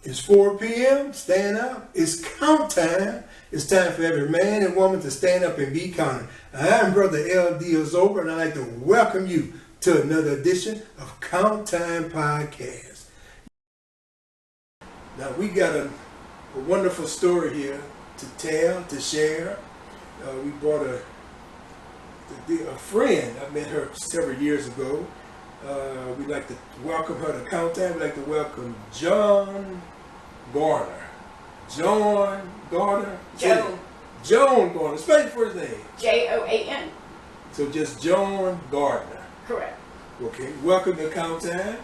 It's 4 p.m. Stand up. It's count time. It's time for every man and woman to stand up and be counted. I'm Brother L.D. Azoba, and I'd like to welcome you to another edition of Count Time Podcast. Now, we got a wonderful story here to tell, to share. We brought a friend. I met her several years ago. We'd like to welcome her to Count Time. We'd like to welcome Joan Garner. Joan Garner? Joan. Joan Garner. Spell your first name. Joan. So just Joan Garner. Correct. Okay. Welcome to Count Time.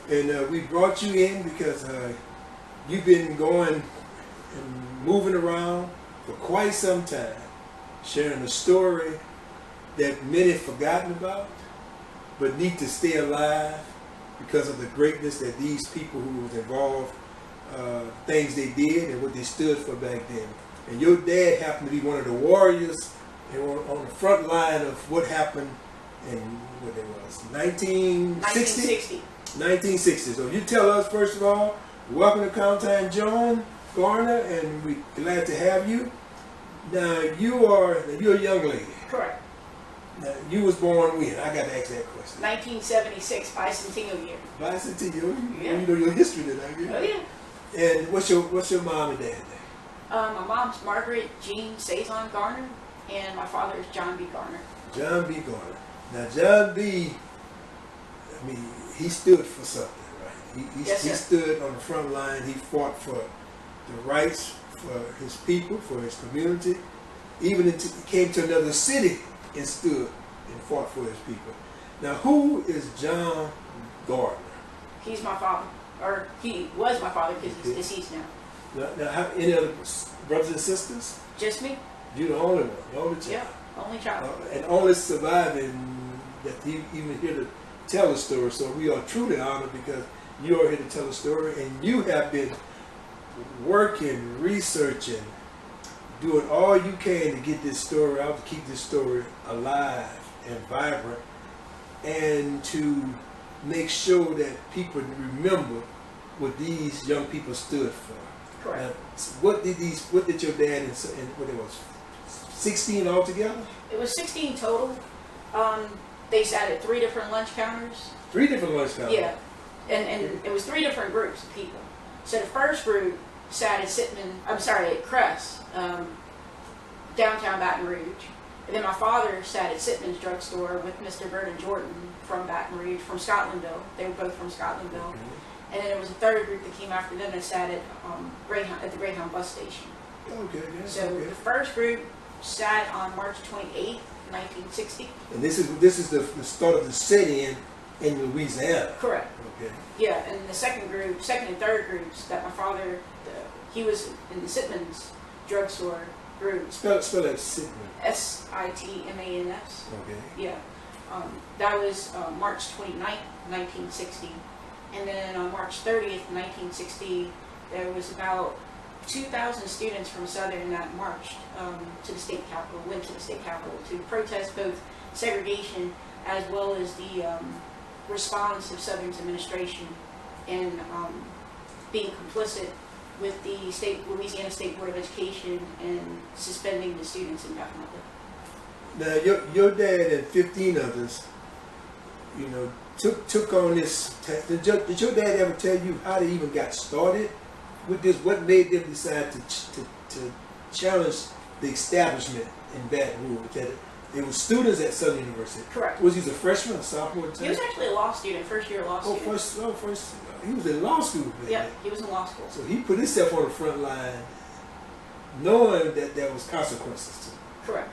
And we brought you in because you've been going and moving around for quite some time, sharing a story that many have forgotten about, but need to stay alive because of the greatness that these people who was involved, things they did and what they stood for back then. And your dad happened to be one of the warriors and on the front line of what happened in, what it was, 1960? 1960. So you tell us, first of all, welcome to Count Time, Joan Garner, and we're glad to have you. Now, you're a young lady. Correct. Now, you was born when? I got to ask that question. 1976, bicentennial year. Bicentennial? Yeah. You know your history then, I guess. Oh, yeah. And what's your mom and dad name? My mom's Margaret Jean Saison Garner, and my father is John B. Garner. John B. Garner. Now, John B., I mean, he stood for something, right? He stood on the front line. He fought for the rights for his people, for his community. Even until he came to another city and stood and fought for his people. Now, who is John Garner? He's my father, or he was my father because he's deceased now. Now, how, any other brothers and sisters? Just me. You're the only one, the only child. Yeah, only child. And only surviving that he even here to tell the story. So we are truly honored because you are here to tell the story, and you have been working, researching, doing all you can to get this story out, to keep this story alive and vibrant, and to make sure that people remember what these young people stood for. Correct. Now, what did your dad and what it was, 16 altogether? It was 16 total. They sat at 3 different lunch counters. 3 different lunch counters? Yeah. And it was 3 different groups of people. So the first group sat at Crest, downtown Baton Rouge. And then my father sat at Sitman's drugstore with Mr. Vernon Jordan from Baton Rouge, from Scotlandville. They were both from Scotlandville. Okay. And then there was a third group that came after them that sat at the Greyhound bus station. Okay. Yeah, so the first group sat on March 28th, 1960. And this is the start of the sit-in in Louisiana. Correct. Okay. Yeah, and the second and third groups that my father, he was in the Sitman's drugstore group. Spell that Sitman. Sitmans. Okay. Yeah. That was March 29th, 1960. And then on March 30th, 1960, there was about 2,000 students from Southern that marched to the state capitol, went to the state capitol to protest both segregation as well as the response of Southern's administration and being complicit with the Louisiana State Board of Education and suspending the students indefinitely. Now, your dad and 15 others, took on this. Did your dad ever tell you how they even got started with this? What made them decide to challenge the establishment in Baton Rouge? That it was students at Southern University. Correct. Was he a freshman, a sophomore? He was actually a law student, first year law student. First. He was in law school. Yeah, he was in law school. So he put himself on the front line, knowing that there was consequences to it. Correct.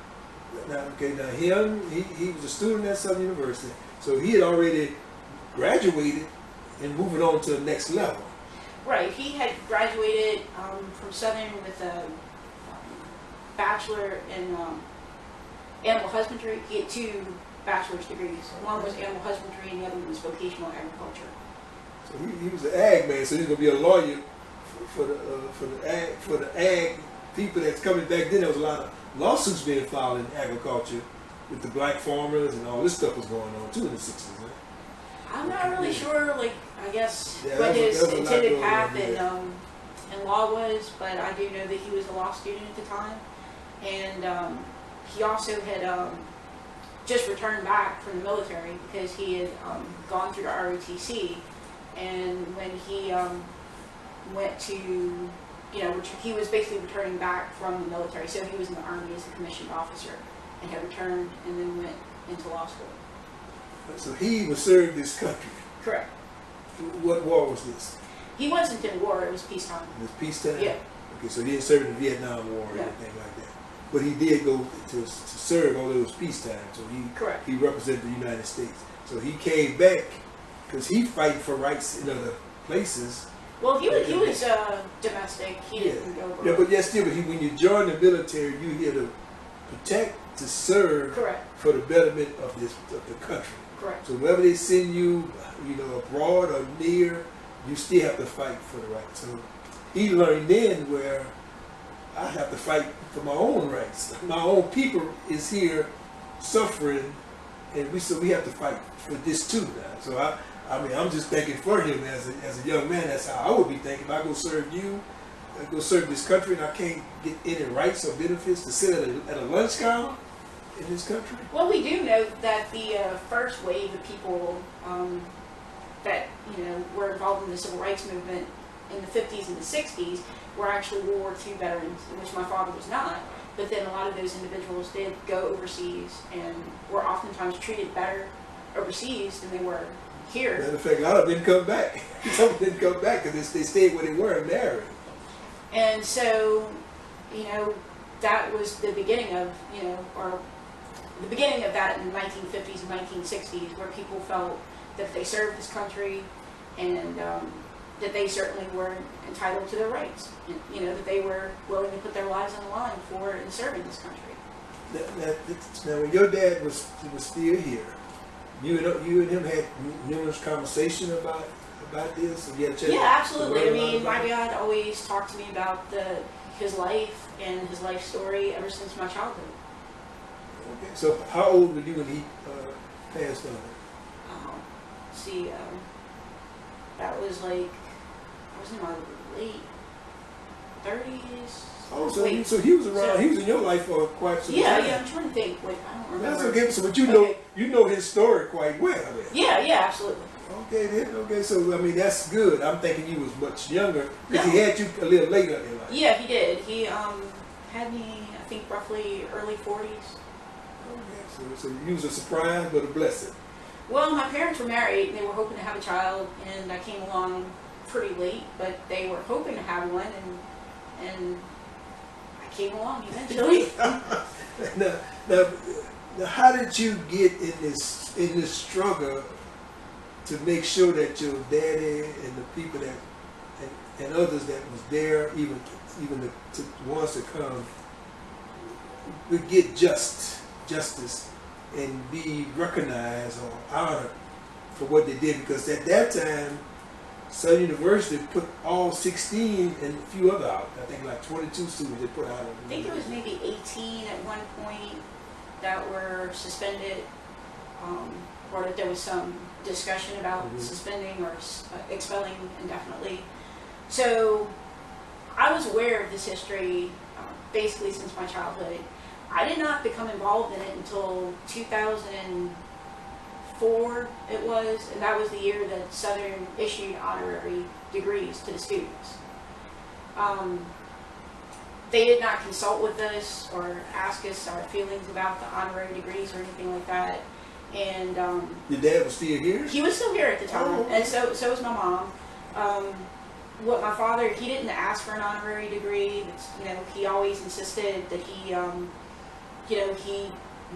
Now he was a student at Southern University, so he had already graduated and moving on to the next level. Right. He had graduated from Southern with a bachelor in animal husbandry. He had 2 bachelor's degrees. One was animal husbandry and the other one was vocational agriculture. So he was an ag man, so he's gonna be a lawyer for the ag people that's coming back then. There was a lot of lawsuits being filed in agriculture with the black farmers, and all this stuff was going on too in the 60s. Right? I'm not really sure, I guess, what his intended path in in law was, but I do know that he was a law student at the time. And he also had just returned back from the military because he had gone through the ROTC. And when he went to, he was basically returning back from the military. So he was in the Army as a commissioned officer and had returned and then went into law school. So he was served this country. Correct. What war was this? He wasn't in war, it was peacetime. It was peacetime? Yeah. Okay, so he didn't serve in the Vietnam War or anything like that. But he did go to serve, although it was peacetime. So Correct. He represented the United States. So he came back because he fighting for rights in other places. Well, he was domestic. He didn't go abroad. Yeah, but still, when you join the military, you're here to protect, to serve. Correct. For the betterment of the country. Correct. So wherever they send you, abroad or near, you still have to fight for the right. So he learned then where I have to fight for my own rights. My own people is here suffering, and we have to fight for this too now. So I'm just thinking for him as a young man. That's how I would be thinking. If I go serve you, I go serve this country, and I can't get any rights or benefits to sit at a lunch counter in this country. Well, we do know that the first wave of people that were involved in the civil rights movement in the 50s and the 60s were actually World War II veterans, in which my father was not. But then a lot of those individuals did go overseas and were oftentimes treated better overseas than they were here. Matter of fact, a lot of them didn't come back. Some of them didn't come back because they stayed where they were and married. And so, that was the beginning of, or the beginning of that in the 1950s and 1960s, where people felt that they served this country and that they certainly were entitled to their rights. That they were willing to put their lives on the line for and serving this country. Now, when your dad was still here, you and him had numerous conversation about this. Yeah, absolutely. I mean, my dad always talked to me about his life and his life story ever since my childhood. Okay. So, how old were you when he passed on? That was I was in my late 30s. Oh, so he was around. He was in your life for quite some time. Yeah. I'm trying to think. Wait, I don't remember. That's okay. So, but you know his story quite well. Then. Yeah, absolutely. Okay, then. Okay, so I mean that's good. I'm thinking you was much younger because he had you a little later in life. Yeah, he did. He had me, I think, roughly early 40s. Okay, so you was a surprise but a blessing. Well, my parents were married and they were hoping to have a child, and I came along pretty late, but they were hoping to have one, and I came along eventually. Now, how did you get in this struggle to make sure that your daddy and the people that and others that was there, even the ones to come, would get justice and be recognized or honored for what they did? Because at that time, Southern University put all 16 and a few other out. I think like 22 students they put out. I think there was maybe 18 at one point that were suspended, or that there was some discussion about suspending or expelling indefinitely. So I was aware of this history basically since my childhood. I did not become involved in it until 2004 it was, and that was the year that Southern issued honorary degrees to the students. They did not consult with us or ask us our feelings about the honorary degrees or anything like that. And your dad was still here? He was still here at the time, okay. And so was my mom. What my father, he didn't ask for an honorary degree. He always insisted that he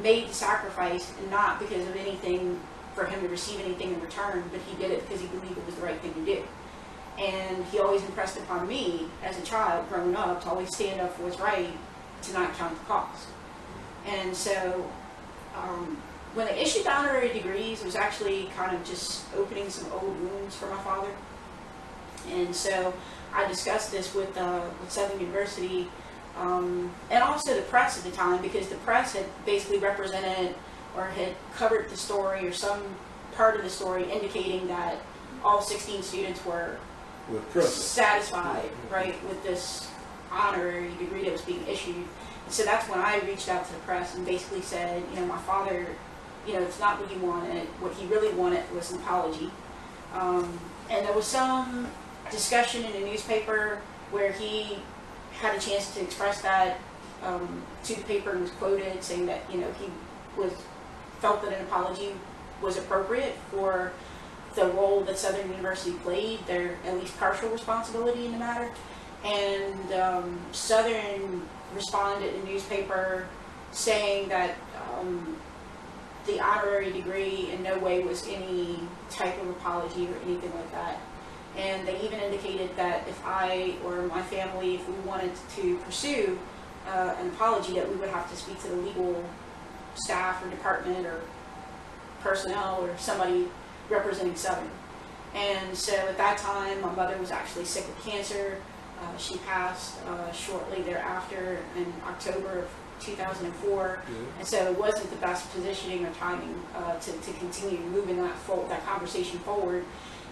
made the sacrifice, and not because of anything for him to receive anything in return, but he did it because he believed it was the right thing to do. And he always impressed upon me as a child growing up to always stand up for what's right, to not count the cost. And so when they issued the honorary degrees, it was actually kind of just opening some old wounds for my father. And so I discussed this with Southern University and also the press at the time, because the press had basically represented or had covered the story or some part of the story indicating that all 16 students were was present. satisfied, right, with this honorary degree that was being issued. And so that's when I reached out to the press and basically said, my father, it's not what he wanted. What he really wanted was an apology. And there was some discussion in the newspaper where he had a chance to express that to the paper and was quoted saying that, he felt that an apology was appropriate for the role that Southern University played, their at least partial responsibility in the matter. And Southern responded in the newspaper saying that the honorary degree in no way was any type of apology or anything like that. And they even indicated that if I or my family, if we wanted to pursue an apology, that we would have to speak to the legal staff or department or personnel or somebody representing Southern. And so at that time, my mother was actually sick with cancer. She passed shortly thereafter in October of 2004, and so it wasn't the best positioning or timing to continue moving that conversation forward.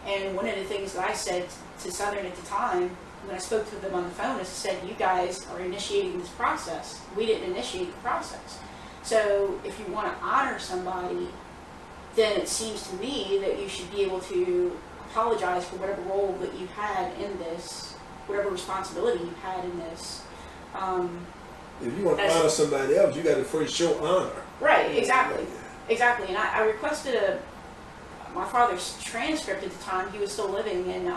And one of the things that I said to Southern at the time, when I spoke to them on the phone, is I said, you guys are initiating this process. We didn't initiate the process. So if you want to honor somebody, then it seems to me that you should be able to apologize for whatever role that you had in this, whatever responsibility you had in this. If you want to honor somebody else, you got to first show honor. Right, exactly. Exactly. And I requested my father's transcript at the time. He was still living, and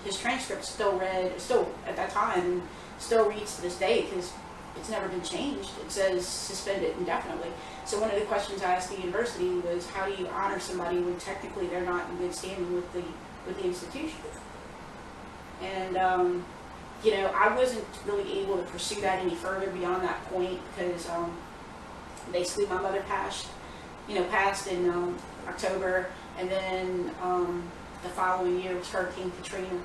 his transcript still at that time, and still reads to this day because it's never been changed. It says suspended indefinitely. So one of the questions I asked the university was, how do you honor somebody when technically they're not in good standing with the institution? And I wasn't really able to pursue that any further beyond that point because basically my mother passed in October, and then the following year was Hurricane Katrina.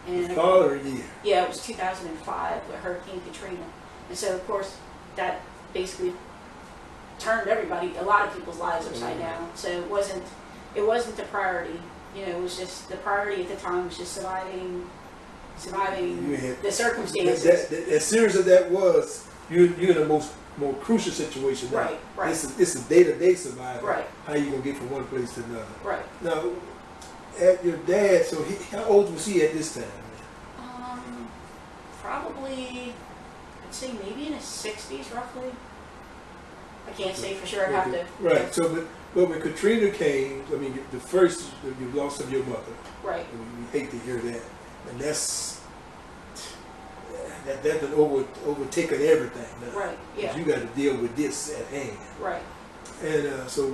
And the following year? Yeah, it was 2005 with Hurricane Katrina. And so, of course, that basically turned a lot of people's lives upside down. So it wasn't the priority. It was just the priority at the time was just surviving the circumstances. As serious as that was, you're in the more crucial situation now. Right. It's a day-to-day survival. Right. How you gonna get from one place to another? Right. Now, at your dad, so how old was he at this time? Probably, I'd say maybe in his 60s, roughly. I can't say for sure. I'd have to. Right. Yeah. So, but when Katrina came, I mean, the first you loss of your mother. Right. We hate to hear that, and that done overtaken everything now. Right. Yeah. You got to deal with this at hand. Right. And so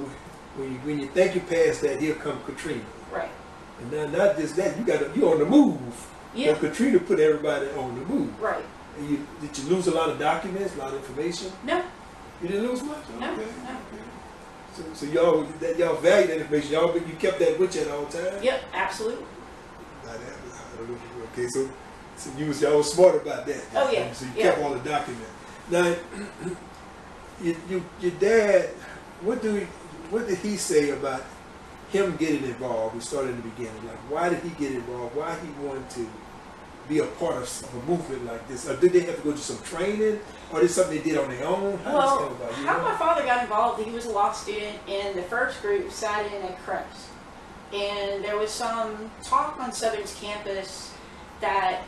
when you think you passed that, here come Katrina. Right. And now not just that, you're on the move. Yeah. But Katrina put everybody on the move. Right. And did you lose a lot of documents, a lot of information? No. You didn't lose much? No. Okay. No. So y'all value that information. You kept that with you at all times? Yep, absolutely. Okay, so y'all was smart about that. Oh yeah. So you kept all the documents. Now, your dad, what did he say about him getting involved? We started in the beginning. Like, why did he get involved? Why he wanted to be a part of a movement like this? Or did they have to go to some training? Or did something they did on their own? How my father got involved, he was a law student, and the first group sat in at Crest. And there was some talk on Southern's campus that,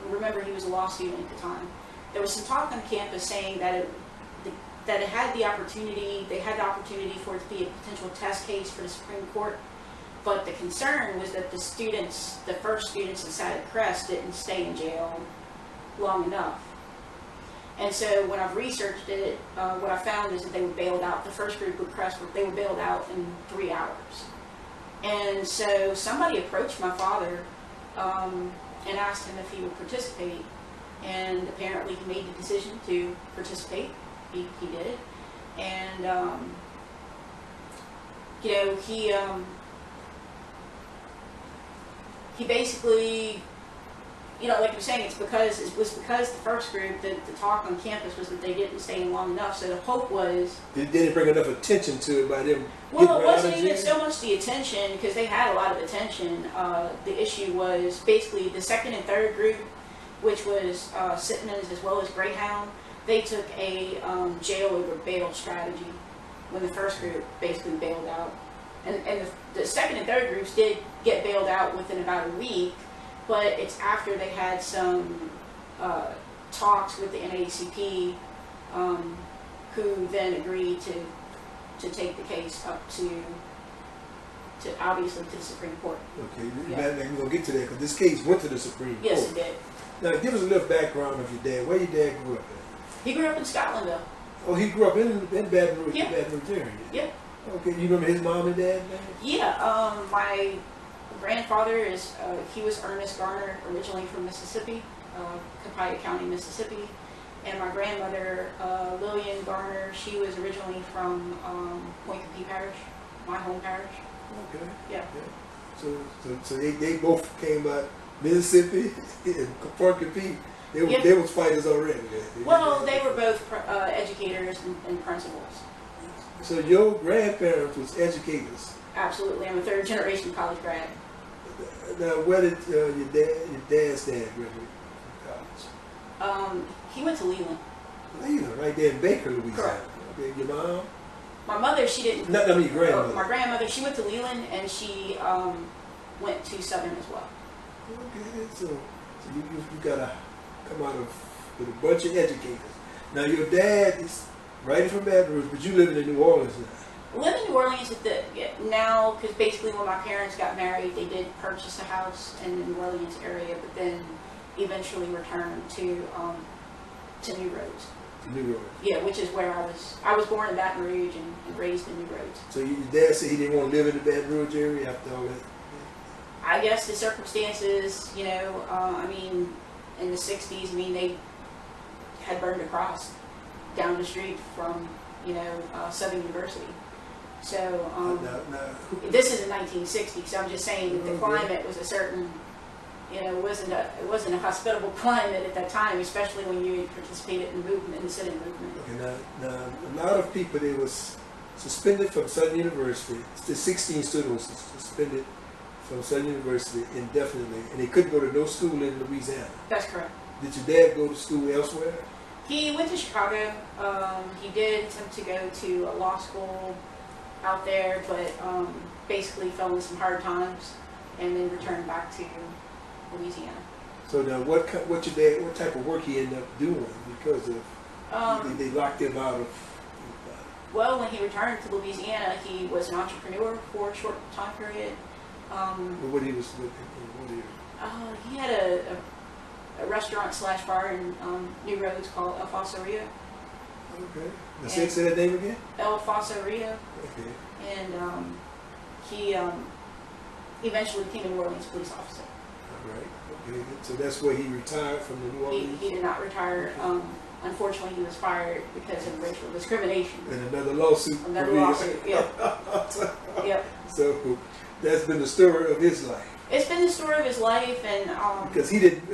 remember he was a law student at the time, there was some talk on campus saying that they had the opportunity for it to be a potential test case for the Supreme Court. But the concern was that the first students that sat at Crest didn't stay in jail long enough. And so when I've researched it, what I found is that they were bailed out. The first group with Crest, they were bailed out in 3 hours. And so somebody approached my father and asked him if he would participate. And apparently he made the decision to participate. He did. And, he basically like you're saying, it was because the first group, the talk on campus was that they didn't stay in long enough. So the hope was they didn't bring enough attention to it by them. Well, it wasn't even so much the attention, because they had a lot of attention. The issue was basically the second and third group, which was Sittmans as well as Greyhound. They took a jail over bail strategy when the first group basically bailed out. And the second and third groups did get bailed out within about a week, but it's after they had some talks with the NAACP, who then agreed to take the case up to obviously to the Supreme Court. Okay, Yeah. we're going to get to that because this case went to the Supreme Court. Yes, it did. Now, give us a little background of your dad. Where your dad grew up at? He grew up in Scotland, though. Oh, he grew up in Baton Rouge, Yeah. Baton Rouge area. Yeah. Okay, you remember his mom and dad? Man? Yeah, my grandfather he was Ernest Garner, originally from Mississippi, Copiah County, Mississippi. And my grandmother, Lillian Garner, she was originally from Point Capee Parish, my home parish. Okay. Yeah. So they both came out Mississippi and Point Capee. They was fighters already. Well, they were both educators and principals. So your grandparents was educators. Absolutely, I'm a third generation college grad. Now, where did your dad's dad graduate from college? He went to Leland. Leland, right there in Baker, Louisiana. Correct. Okay, your mom? My mother, she didn't. Not your grandmother. My grandmother, she went to Leland, and she went to Southern as well. Okay, so you gotta come out with a bunch of educators. Now your dad is right from Baton Rouge, but you living in New Orleans now. I live in New Orleans now because basically when my parents got married, they did purchase a house in the New Orleans area, but then eventually returned to New Roads. New Roads. Yeah, which is where I was born in Baton Rouge and raised in New Roads. So your dad said he didn't want to live in the Baton Rouge area after all that? I guess the circumstances, I mean, in the 60s, I mean, they had burned a cross down the street from, Southern University. So, this is in 1960, so I'm just saying that the climate was a certain, it wasn't a hospitable climate at that time, especially when you participated in the movement, in the sitting movement. Okay, now a lot of people, they was suspended from Southern University. The 16 students was suspended from Southern University indefinitely, and they couldn't go to no school in Louisiana. That's correct. Did your dad go to school elsewhere? He went to Chicago. He did attempt to go to a law school out there, but basically fell into some hard times, and then returned back to Louisiana. So now, what type of work he ended up doing because of they locked him out of? Well, when he returned to Louisiana, he was an entrepreneur for a short time period. What he was what he had a restaurant / bar in New Roads called El Fosaria. Okay. Now say that name again. El Fosaria. Okay. And he eventually became a New Orleans police officer. All right. Okay. So that's where he retired from the New Orleans. He did not retire. Unfortunately, he was fired because of racial discrimination. And another lawsuit. Yeah. Yep. So that's been the story of his life. It's been the story of his life, and because he didn't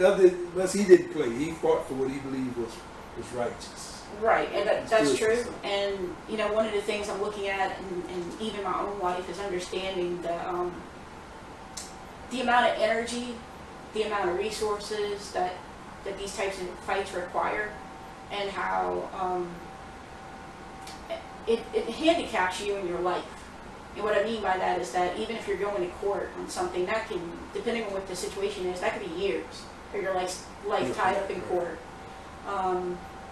play. He fought for what he believed was righteous. Right, and that's true. And one of the things I'm looking at, and even my own life, is understanding the amount of energy, the amount of resources that these types of fights require, and how it handicaps you in your life. And what I mean by that is that even if you're going to court on something, that can, depending on what the situation is, that could be years, or your life tied up in court.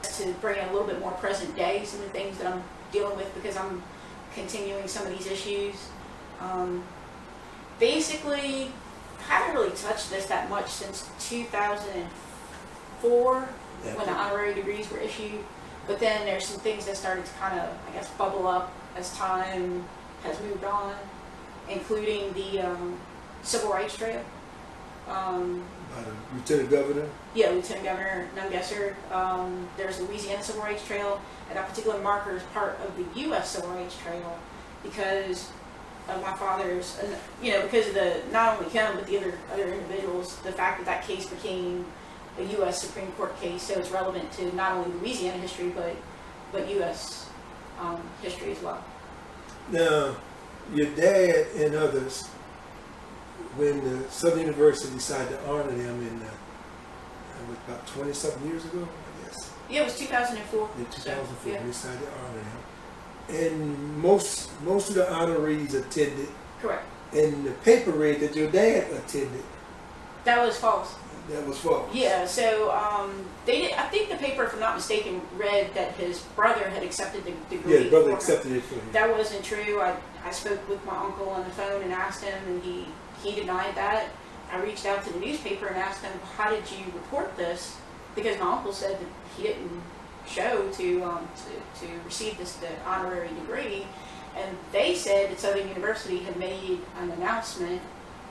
To bring in a little bit more present day, some of the things that I'm dealing with, because I'm continuing some of these issues. Basically, I haven't really touched this that much since 2004, when the honorary degrees were issued. But then there's some things that started to kind of, I guess, bubble up as time has moved on, including the Civil Rights Trail. By the Lieutenant Governor? Yeah, Lieutenant Governor Nungesser. There's the Louisiana Civil Rights Trail, and that particular marker is part of the U.S. Civil Rights Trail, because my father's, because of the, not only him, but the other individuals, the fact that that case became a U.S. Supreme Court case, so it's relevant to not only Louisiana history, but U.S. History as well. Now, your dad and others, when the Southern University decided to honor them about 20-something years ago, I guess. Yeah, it was 2004. In 2004, So, yeah. they decided to honor them. And most of the honorees attended. Correct. And the paper read that your dad attended. That was false. That was false. Yeah, so they did, I think the paper, if I'm not mistaken, read that his brother had accepted the degree. Yeah, his brother for him. accepted it for him. That wasn't true. I spoke with my uncle on the phone and asked him, and he denied that. I reached out to the newspaper and asked them, how did you report this? Because my uncle said that he didn't show to receive the honorary degree, and they said that Southern University had made an announcement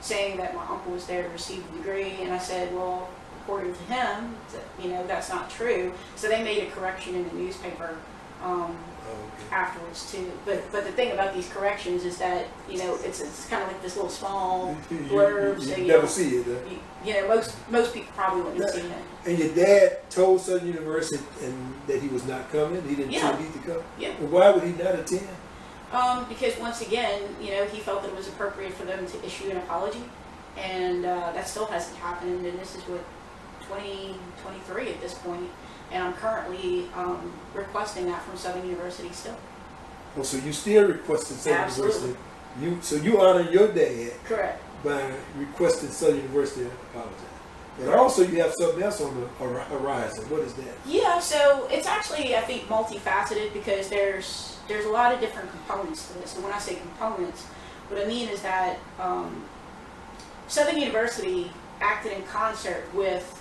saying that my uncle was there to receive the degree, and I said, well, according to him, that's not true. So they made a correction in the newspaper afterwards too. But the thing about these corrections is that it's kind of like this little small blurb. You never see it. Most people probably wouldn't have seen it. And your dad told Southern University that he was not coming. He didn't need to come. Yeah. Well, why would he not attend? Because once again, he felt that it was appropriate for them to issue an apology, and that still hasn't happened. And this is what 2023 at this point, and I'm currently requesting that from Southern University still. Oh, so you still requesting Southern Absolutely. University? So you honor your dad Correct. by requesting Southern University to apologize. But also you have something else on the horizon. What is that? Yeah, so it's actually, I think, multifaceted, because there's a lot of different components to this. And when I say components, what I mean is that Southern University acted in concert with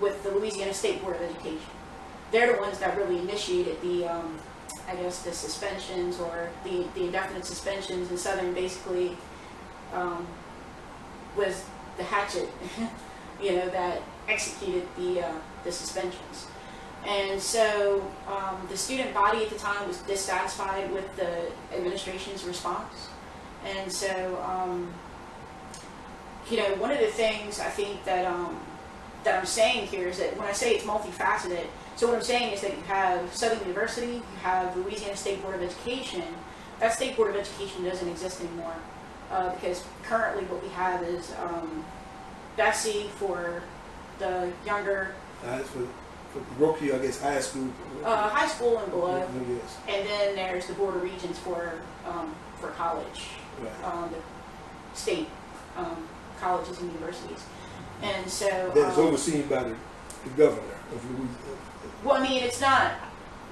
the Louisiana State Board of Education. They're the ones that really initiated the suspensions, or the indefinite suspensions, and Southern basically was the hatchet, that executed the suspensions. And so the student body at the time was dissatisfied with the administration's response. And so, one of the things I think that I'm saying here is that when I say it's multifaceted, so what I'm saying is that you have Southern University, you have Louisiana State Board of Education. That State Board of Education doesn't exist anymore, because currently what we have is Bessie for the younger. For Rokia, I guess high school. High school and below. Yes. And then there's the Board of Regents for college, Right. the state colleges and universities. And so that is overseen by the governor of Louisiana. Well, I mean, it's not.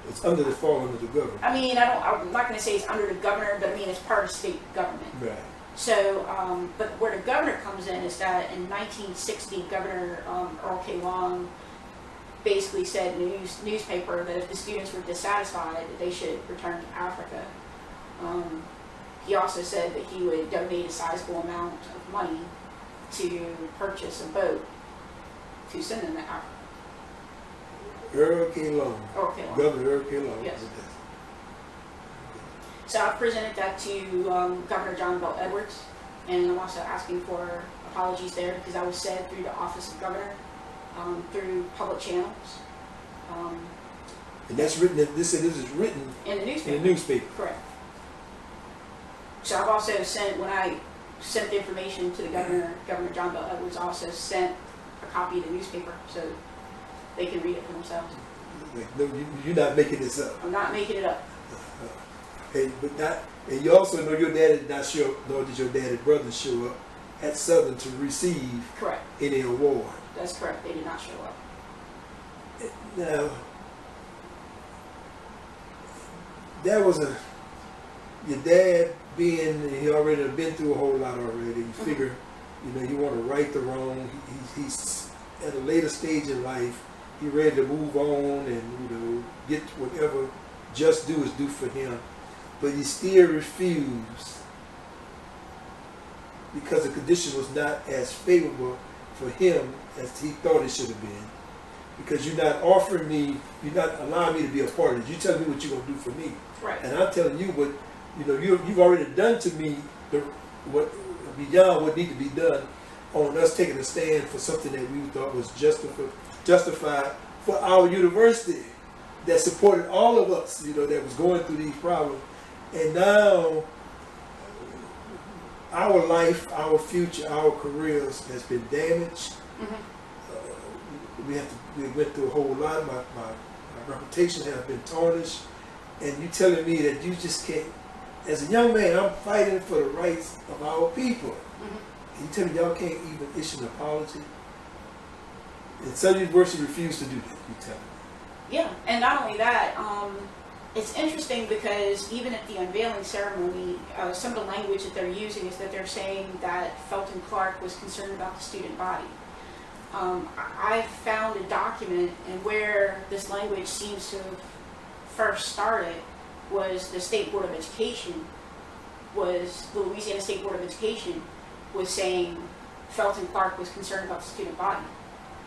It's under the fall under the governor. I mean, I'm not going to say it's under the governor, but I mean it's part of state government. Right. So, but where the governor comes in is that in 1960, Governor Earl K. Long basically said in a newspaper that if the students were dissatisfied, that they should return to Africa. He also said that he would donate a sizable amount of money to purchase a boat to send them to Africa. Earl K. Long. Earl K. Long. Governor Earl K. Long. Yes. So I've presented that to Governor John Bell Edwards, and I'm also asking for apologies there, because I was said through the Office of Governor, through public channels. And that's written. This is written in the newspaper. In the newspaper. Correct. So I've also sent, when I sent the information to the governor, Governor John Bell Edwards also sent a copy of the newspaper so they can read it for themselves. No, you're not making this up. I'm not making it up. And you also know your dad did not show up, nor did your dad and brother show up at Southern to receive Correct. any award. That's correct. They did not show up. Now, that was your dad he already been through a whole lot already. You figure, you want to right the wrong. He's at a later stage in life. He's ready to move on and, get whatever just due is due for him. But he still refused because the condition was not as favorable for him as he thought it should have been. Because you're not offering me, you're not allowing me to be a part of it. You're telling me what you're going to do for me. Right. And I'm telling you you've already done to me what beyond what need to be done on us taking a stand for something that we thought was justified for our university that supported all of us, that was going through these problems. And now our life, our future, our careers has been damaged. We went through a whole lot. My reputation has been tarnished. And you telling me that you just can't, as a young man, I'm fighting for the rights of our people. And you tell me y'all can't even issue an apology? And Southern University refused to do that, you tell me. Yeah, and not only that, it's interesting because even at the unveiling ceremony, some of the language that they're using is that they're saying that Felton Clark was concerned about the student body. I found a document, and where this language seems to have first started was the State Board of Education, the Louisiana State Board of Education was saying Felton Clark was concerned about the student body.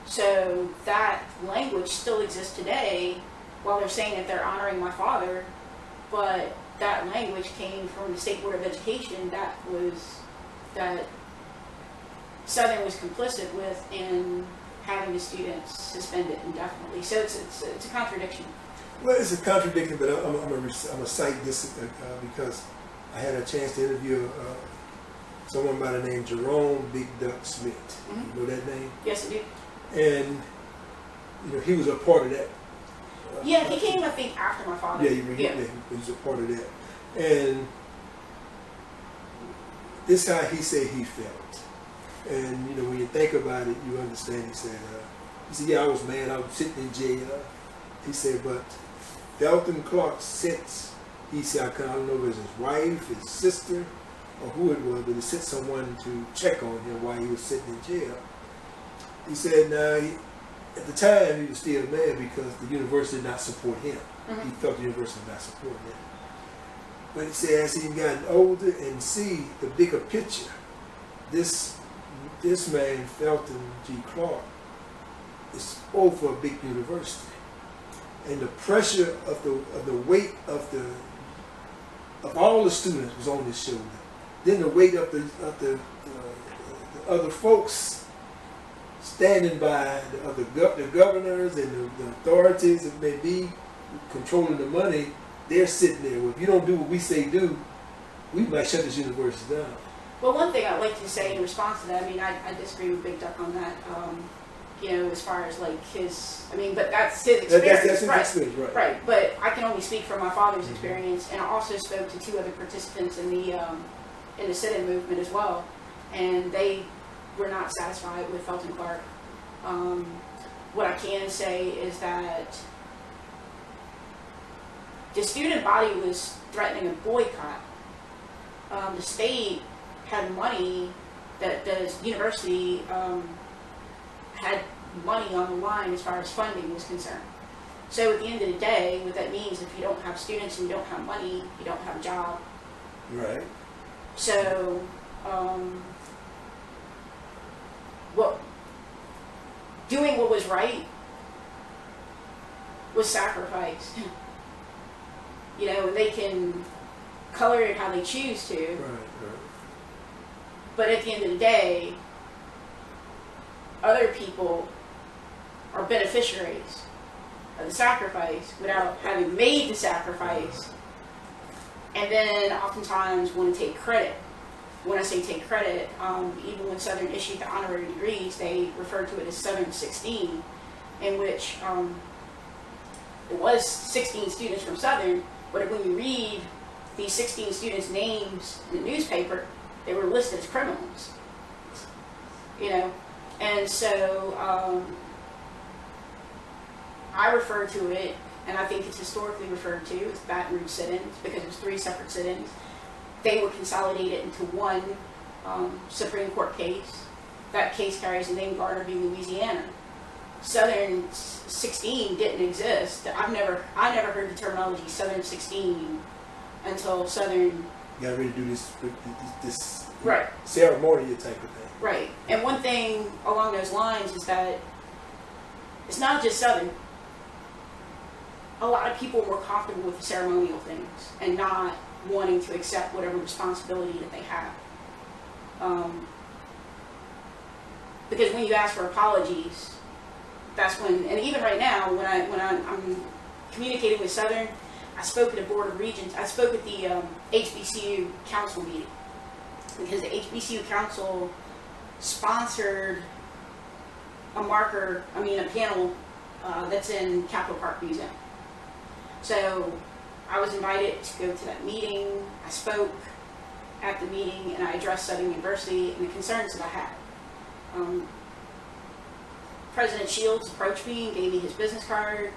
So that language still exists today while they're saying that they're honoring my father, but that language came from the State Board of Education that Southern was complicit with in having the students suspended indefinitely. So it's a contradiction. Well, it's a contradiction, but I'm going to cite this because I had a chance to interview someone by the name Joan Big Duck Smith. You know that name? Yes, I do. And he was a part of that. Yeah, he came, I think, after my father. Yeah, he was a part of that. And this is how he said he felt. And when you think about it, you understand. He said, yeah, I was mad. I was sitting in jail. He said, but Felton Clark sent. He said, I don't know if it was his wife, his sister, or who it was, but he sent someone to check on him while he was sitting in jail. He said, at the time he was still mad because the university did not support him. He felt the university did not support him. But he said, as he gotten older and see the bigger picture, this man, Felton G. Clark, is over a big university. And the pressure of the weight of all the students was on his shoulder. Then the weight of the other folks standing by, the governors and the authorities that may be controlling the money, they're sitting there. Well, if you don't do what we say do, we might shut this university down. Well, one thing I'd like to say in response to that, I disagree with Big Duck on that. As far as like but that's his experience. That's his experience, right? Right, but I can only speak from my father's experience, and I also spoke to 2 other participants in the sit-in movement as well, and they were not satisfied with Felton Clark. What I can say is that the student body was threatening a boycott. The state had money, that the university had money on the line as far as funding was concerned. So at the end of the day, what that means, if you don't have students and you don't have money, you don't have a job. Right. So, doing what was right was sacrificed. They can color it how they choose to. Right. But at the end of the day, other people are beneficiaries of the sacrifice without having made the sacrifice, and then oftentimes want to take credit. When I say take credit, even when Southern issued the honorary degrees, they referred to it as Southern 16, in which it was 16 students from Southern, but when you read these 16 students' names in the newspaper, they were listed as criminals. And so I refer to it, and I think it's historically referred to as Baton Rouge sit-ins because it was 3 separate sit-ins. They were consolidated into one Supreme Court case. That case carries the name Garner v. Louisiana. Southern 16 didn't exist. I never heard the terminology Southern 16 until Southern got ready to do this right ceremonial type of thing. Right. And one thing along those lines is that it's not just Southern. A lot of people were comfortable with the ceremonial things and not wanting to accept whatever responsibility that they have. Because when you ask for apologies, that's when, and even right now, when I'm communicating with Southern, I spoke at the Board of Regents, I spoke at the HBCU council meeting, because the HBCU council sponsored a panel that's in Capitol Park Museum. So I was invited to go to that meeting. I spoke at the meeting and I addressed Southern University and the concerns that I had. President Shields approached me and gave me his business card.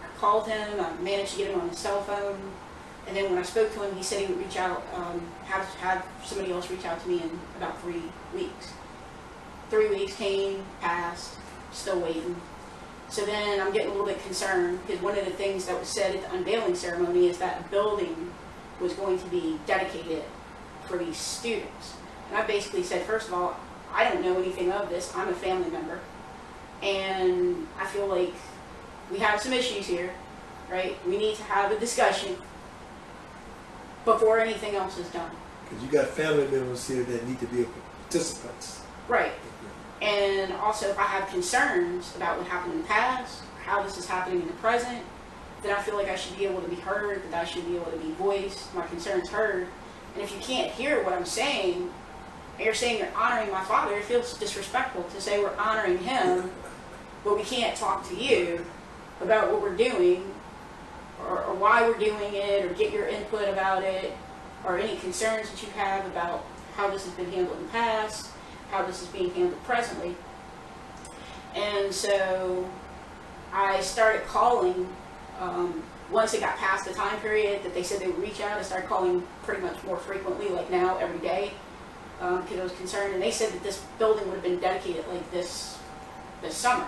I called him, I managed to get him on his cell phone, and then when I spoke to him, he said he would reach out, have somebody else reach out to me in about 3 weeks. 3 weeks came, passed, still waiting. So then I'm getting a little bit concerned, because one of the things that was said at the unveiling ceremony is that a building was going to be dedicated for these students. And I basically said, first of all, I don't know anything of this. I'm a family member. And I feel like we have some issues here, right? We need to have a discussion before anything else is done. Because you got family members here that need to be participants. Right. And also, if I have concerns about what happened in the past, or how this is happening in the present, then I feel like I should be able to be heard, that I should be able to be voiced, my concerns heard. And if you can't hear what I'm saying, and you're saying you're honoring my father, it feels disrespectful to say we're honoring him, but we can't talk to you about what we're doing, or why we're doing it, or get your input about it, or any concerns that you have about how this has been handled in the past, how this is being handled presently. And so I started calling, once it got past the time period that they said they would reach out, I started calling pretty much more frequently, like now, every day, because I was concerned. And they said that this building would have been dedicated like this summer.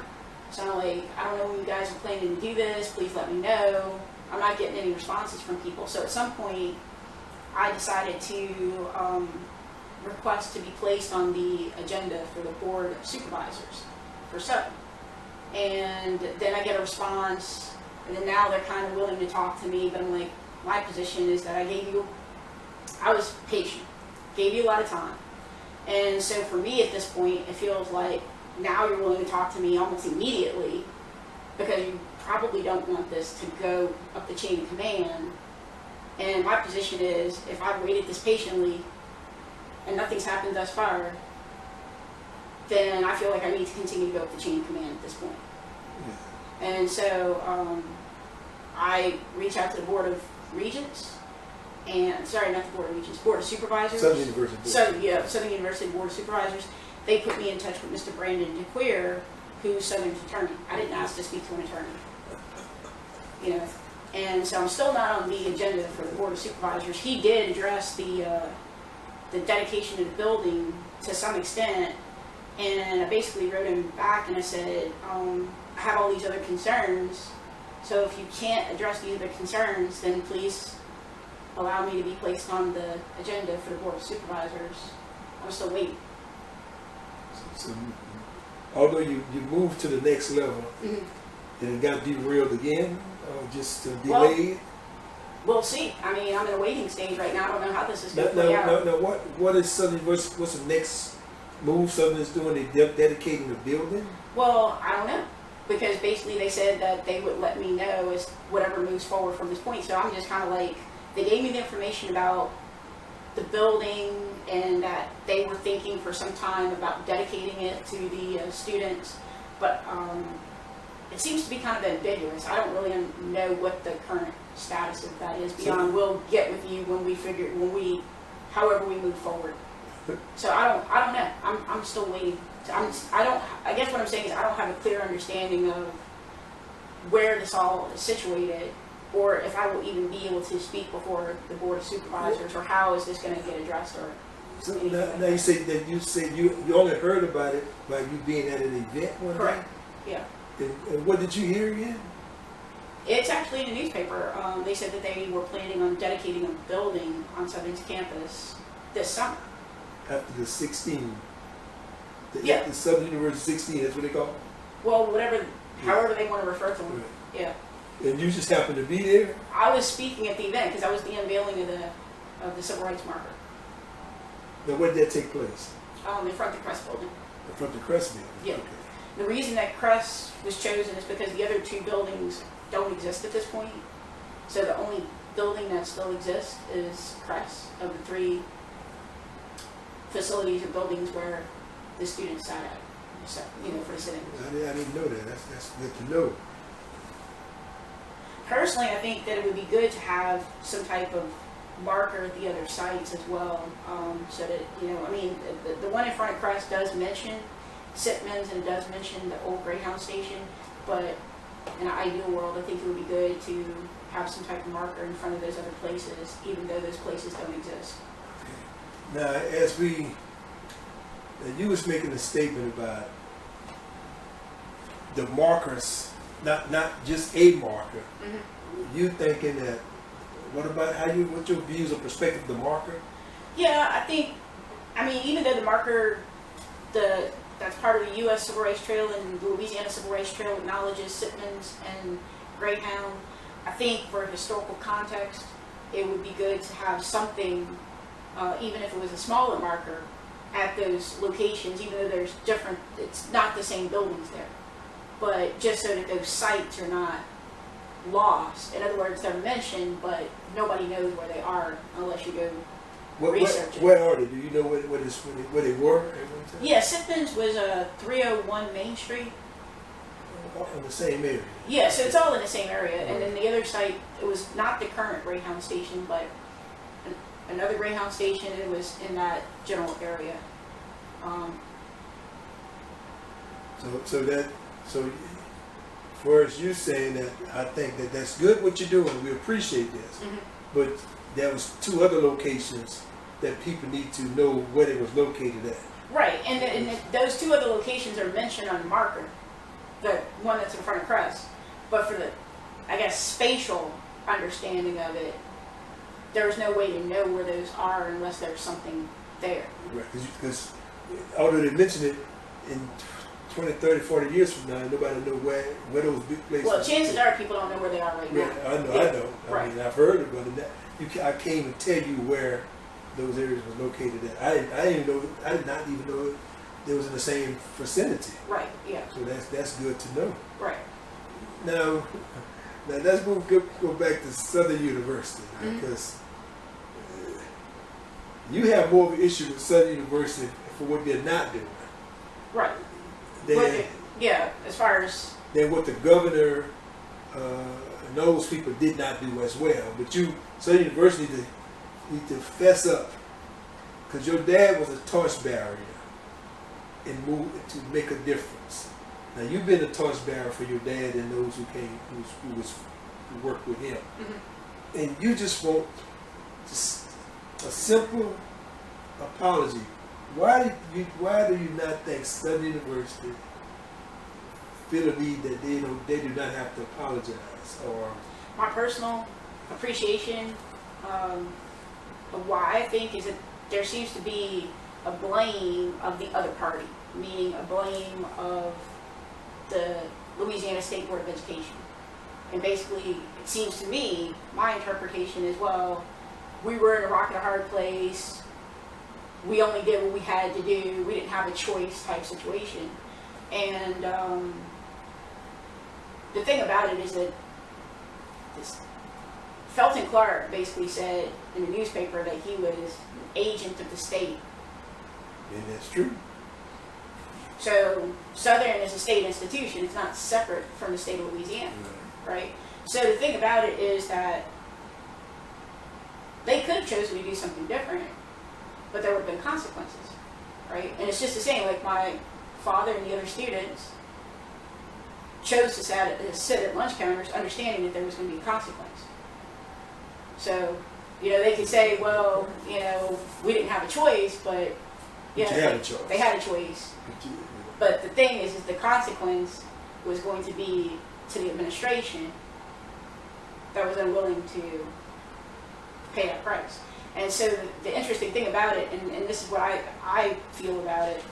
So I'm like, I don't know when you guys are planning to do this, please let me know. I'm not getting any responses from people. So at some point, I decided to request to be placed on the agenda for the Board of Supervisors for Southern. And then I get a response, and then now they're kind of willing to talk to me, but I'm like, my position is that I was patient, gave you a lot of time. And so for me at this point, it feels like now you're willing to talk to me almost immediately, because you probably don't want this to go up the chain of command. And my position is, if I've waited this patiently and nothing's happened thus far, then I feel like I need to continue to go up the chain of command at this point. Yeah. And so I reach out to the Board of Regents, and sorry, not the Board of Regents, Board of Supervisors. Southern University. Southern University Board of Supervisors. They put me in touch with Mr. Brandon DeQueer, who's Southern's attorney. I didn't ask to speak to an attorney. You know, and so I'm still not on the agenda for the Board of Supervisors. He did address the dedication of the building to some extent, and I basically wrote him back and I said, I have all these other concerns, so if you can't address these other concerns, then please allow me to be placed on the agenda for the Board of Supervisors. I'm still waiting. So although you moved to the next level, mm-hmm. and it got derailed again, just delayed? We'll see. I mean, I'm in a waiting stage right now. I don't know how this is going to play out. Now, what is Southern, what's the next move Southern is doing? They dedicating the building? Well, I don't know. Because basically they said that they would let me know as whatever moves forward from this point. So I'm just kind of like, they gave me the information about the building and that they were thinking for some time about dedicating it to the students. But it seems to be kind of ambiguous. I don't really know what the current status of that is beyond we'll get with you however we move forward. So I don't know. I'm still waiting. I guess what I'm saying is I don't have a clear understanding of where this all is situated, or if I will even be able to speak before the Board of Supervisors, or how is this going to get addressed, or so now you say that you only heard about it by you being at an event one Correct. day? Yeah. And what did you hear again? It's actually in the newspaper. They said that they were planning on dedicating a building on Southern's campus this summer. After the 16. Yeah. The Southern University 16, that's what they call it? Well, however they want to refer to them. Right. Yeah. And you just happened to be there? I was speaking at the event because I was the unveiling of the civil rights marker. Now, where did that take place? In front of the Crest building. In front of the Crest building? Yeah. Okay. The reason that Crest was chosen is because the other two buildings don't exist at this point. So the only building that still exists is Crest of the three facilities or buildings where the students sat at, so, for the sit-ins. I didn't know that. That's good to know. Personally, I think that it would be good to have some type of marker at the other sites as well, so that, the one in front of Crest does mention Sitman's and it does mention the old Greyhound station, but in an ideal world, I think it would be good to have some type of marker in front of those other places, even though those places don't exist. Now, you was making a statement about the markers, not just a marker. Mm-hmm. You thinking that? What's your views or perspective of the marker? Yeah, even though the marker, that's part of the U.S. Civil Rights Trail and the Louisiana Civil Rights Trail acknowledges Sitman's and Greyhound, I think for historical context, it would be good to have something, even if it was a smaller marker, at those locations, even though it's not the same buildings there. But just so that those sites are not lost. In other words, they're mentioned, but nobody knows where they are unless you go research it. Where are they? Do you know where they were? Yeah, Sitman's was 301 Main Street. In the same area. Yeah, so it's all in the same area. And then the other site, it was not the current Greyhound station, but another Greyhound station. It was in that general area. So for as you saying that, I think that's good what you're doing. We appreciate this. Mm-hmm. But there was two other locations that people need to know where they was located at. Right, and those two other locations are mentioned on the marker, the one that's in front of Crest. But for the, spatial understanding of it, there's no way to know where those are unless there's something there. Right, because although they mention it in 20, 30, 40 years from now, nobody know where those big places are. Well, chances are people don't know where they are right now. I know. Right. I've heard about it. I can't even tell you where those areas were located at. I did not even know they was in the same vicinity. Right, yeah. So that's good to know. Right. Now let's go back to Southern University, because you have more of an issue with Southern University for what they're not doing. Right. As far as... Than what the governor and those people did not do as well. But Southern University need to fess up, because your dad was a torchbearer and moved to make a difference. Now you've been a torchbearer for your dad and those who worked with him, and you just want a simple apology. Why do you not think Southern University feel a need that they do not have to apologize? Or my personal appreciation of why I think is that there seems to be a blame of the other party, meaning a blame of the Louisiana State Board of Education. And basically, it seems to me, my interpretation is, well, we were in a rock and a hard place. We only did what we had to do. We didn't have a choice type situation. And the thing about it is that Felton Clark basically said in the newspaper that he was an agent of the state. And that's true. So Southern is a state institution. It's not separate from the state of Louisiana, right? So the thing about it is that they could have chosen to do something different, but there would have been consequences, right? And it's just the same, like my father and the other students chose to sit at lunch counters understanding that there was going to be a consequence. So, they could say, well, we didn't have a choice, but you had a choice. They had a choice. But the thing is the consequence was going to be to the administration that was unwilling to pay that price. And so the interesting thing about it, and this is what I feel about it,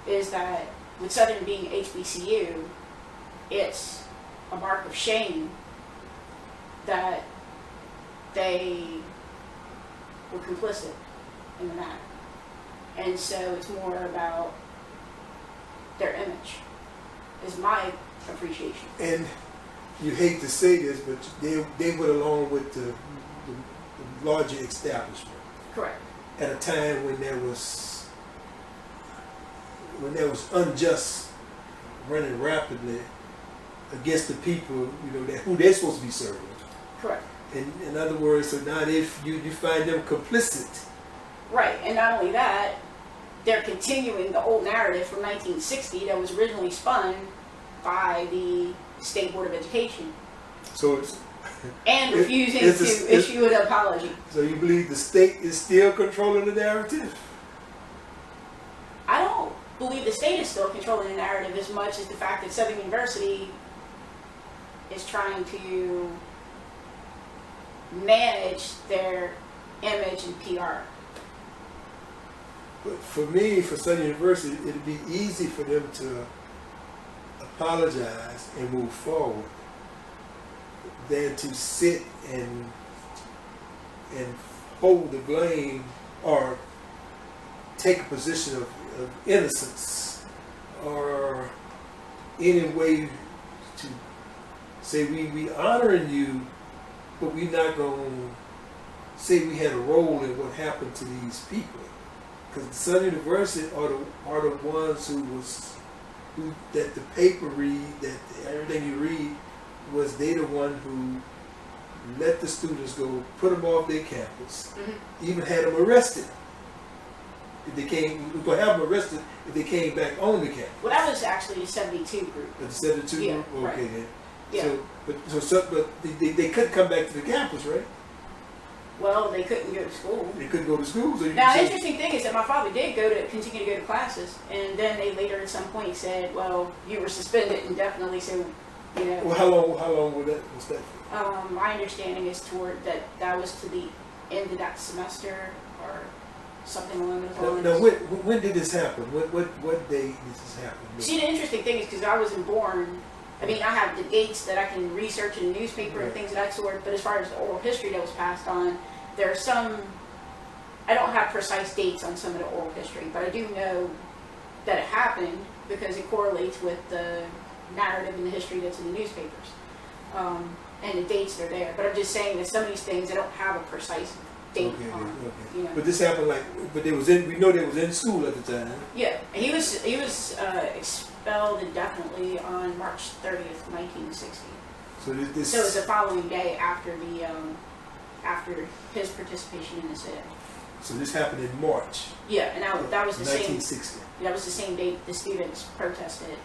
is that with Southern being HBCU, it's a mark of shame that they were complicit in the matter. And so it's more about their image, is my appreciation. And you hate to say this, but they went along with the larger establishment. Correct. At a time when there was unjust running rapidly against the people, who they're supposed to be serving. Correct. In other words, so now if you find them complicit. Right, and not only that, they're continuing the old narrative from 1960 that was originally spun by the State Board of Education. So it's and refusing to issue an apology. So you believe the state is still controlling the narrative? I don't believe the state is still controlling the narrative as much as the fact that Southern University is trying to manage their image and PR. But for me, for Southern University, it'd be easy for them to apologize and move forward than to sit and hold the blame or take a position of innocence or any way to say we honoring you, but we're not going to say we had a role in what happened to these people. Because Southern University are the ones who that the paper read, that everything you read was they the one who let the students go, put them off their campus, even had them arrested. If they came, we're gonna have them arrested if they came back on the campus. Well, that was actually the 72 group. The 72 yeah, group, okay right. then. Yeah. But they couldn't come back to the campus, right? Well, they couldn't go to school. They couldn't go to school. So now, the interesting thing is that my father did continue to go to classes, and then they later at some point said, "Well, you were suspended indefinitely, so you know." Well, how long was that for? My understanding is that was to the end of that semester or something along those lines. Now, when did this happen? What day did this happen? See, the interesting thing is because I wasn't born. I mean, I have the dates that I can research in the newspaper and things of that sort, but as far as the oral history that was passed on, there are some, I don't have precise dates on some of the oral history, but I do know that it happened because it correlates with the narrative and the history that's in the newspapers. And the dates are there. But I'm just saying that some of these things, I don't have a precise date on. Okay. You know. But this happened we know they was in school at the time. Yeah, and he was expelled indefinitely on March 30th, 1960. So this. So it was the following day after after his participation in the sit-in. So this happened in March. Yeah, and that was the 1960. same. That was the same day the students protested.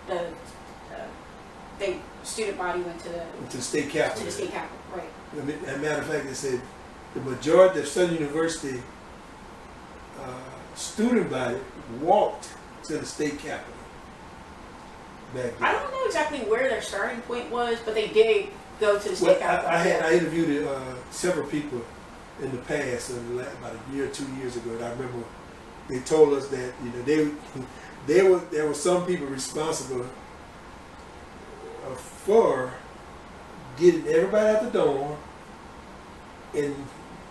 The student body went to the state capitol. To the state capitol, right? As a matter of fact, they said the majority of Southern University student body walked to the state capitol back then. I don't know exactly where their starting point was, but they did go to the state capitol. I interviewed several people in the past, about a year or 2 years ago, and I remember they told us that there were some people responsible for getting everybody out the door and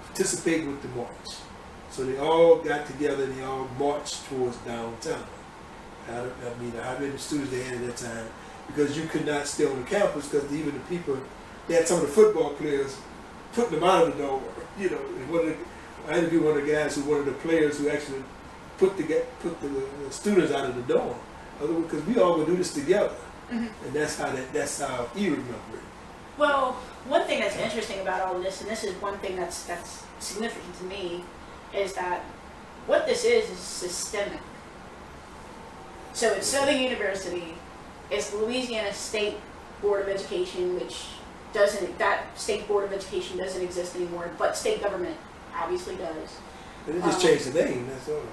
participating with the march. So they all got together and they all marched towards downtown. How many students they had at that time? Because you could not stay on the campus because even the people, they had some of the football players putting them out of the door. I interviewed one of the guys one of the players who actually put the students out of the door. Because we all would do this together. Mm-hmm. And that's how he remembered it. Well, one thing that's interesting about all of this, and this is one thing that's significant to me, is that what this is systemic. So it's Southern University, it's Louisiana State Board of Education, which that State Board of Education doesn't exist anymore, but state government obviously does. But it just changed the name, that's all.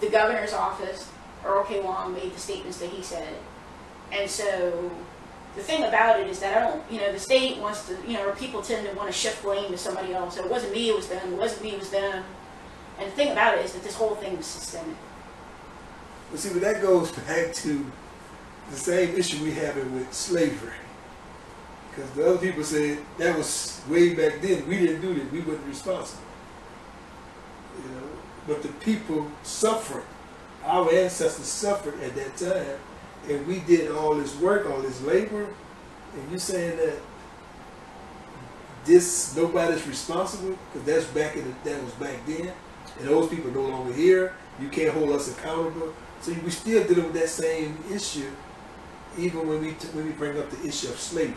The governor's office, Earl K. Long, made the statements that he said. And so the thing about it is that the state wants to, or people tend to want to shift blame to somebody else. So it wasn't me, it was them. It wasn't me, it was them. And the thing about it is that this whole thing was systemic. Well, see, but that goes back to the same issue we having with slavery. Because the other people said that was way back then. We didn't do that. We weren't responsible. You know, but the people suffered. Our ancestors suffered at that time, and we did all this work, all this labor. And you saying that this nobody's responsible because that was back then, and those people are no longer here. You can't hold us accountable. So we still dealing with that same issue, even when we bring up the issue of slavery.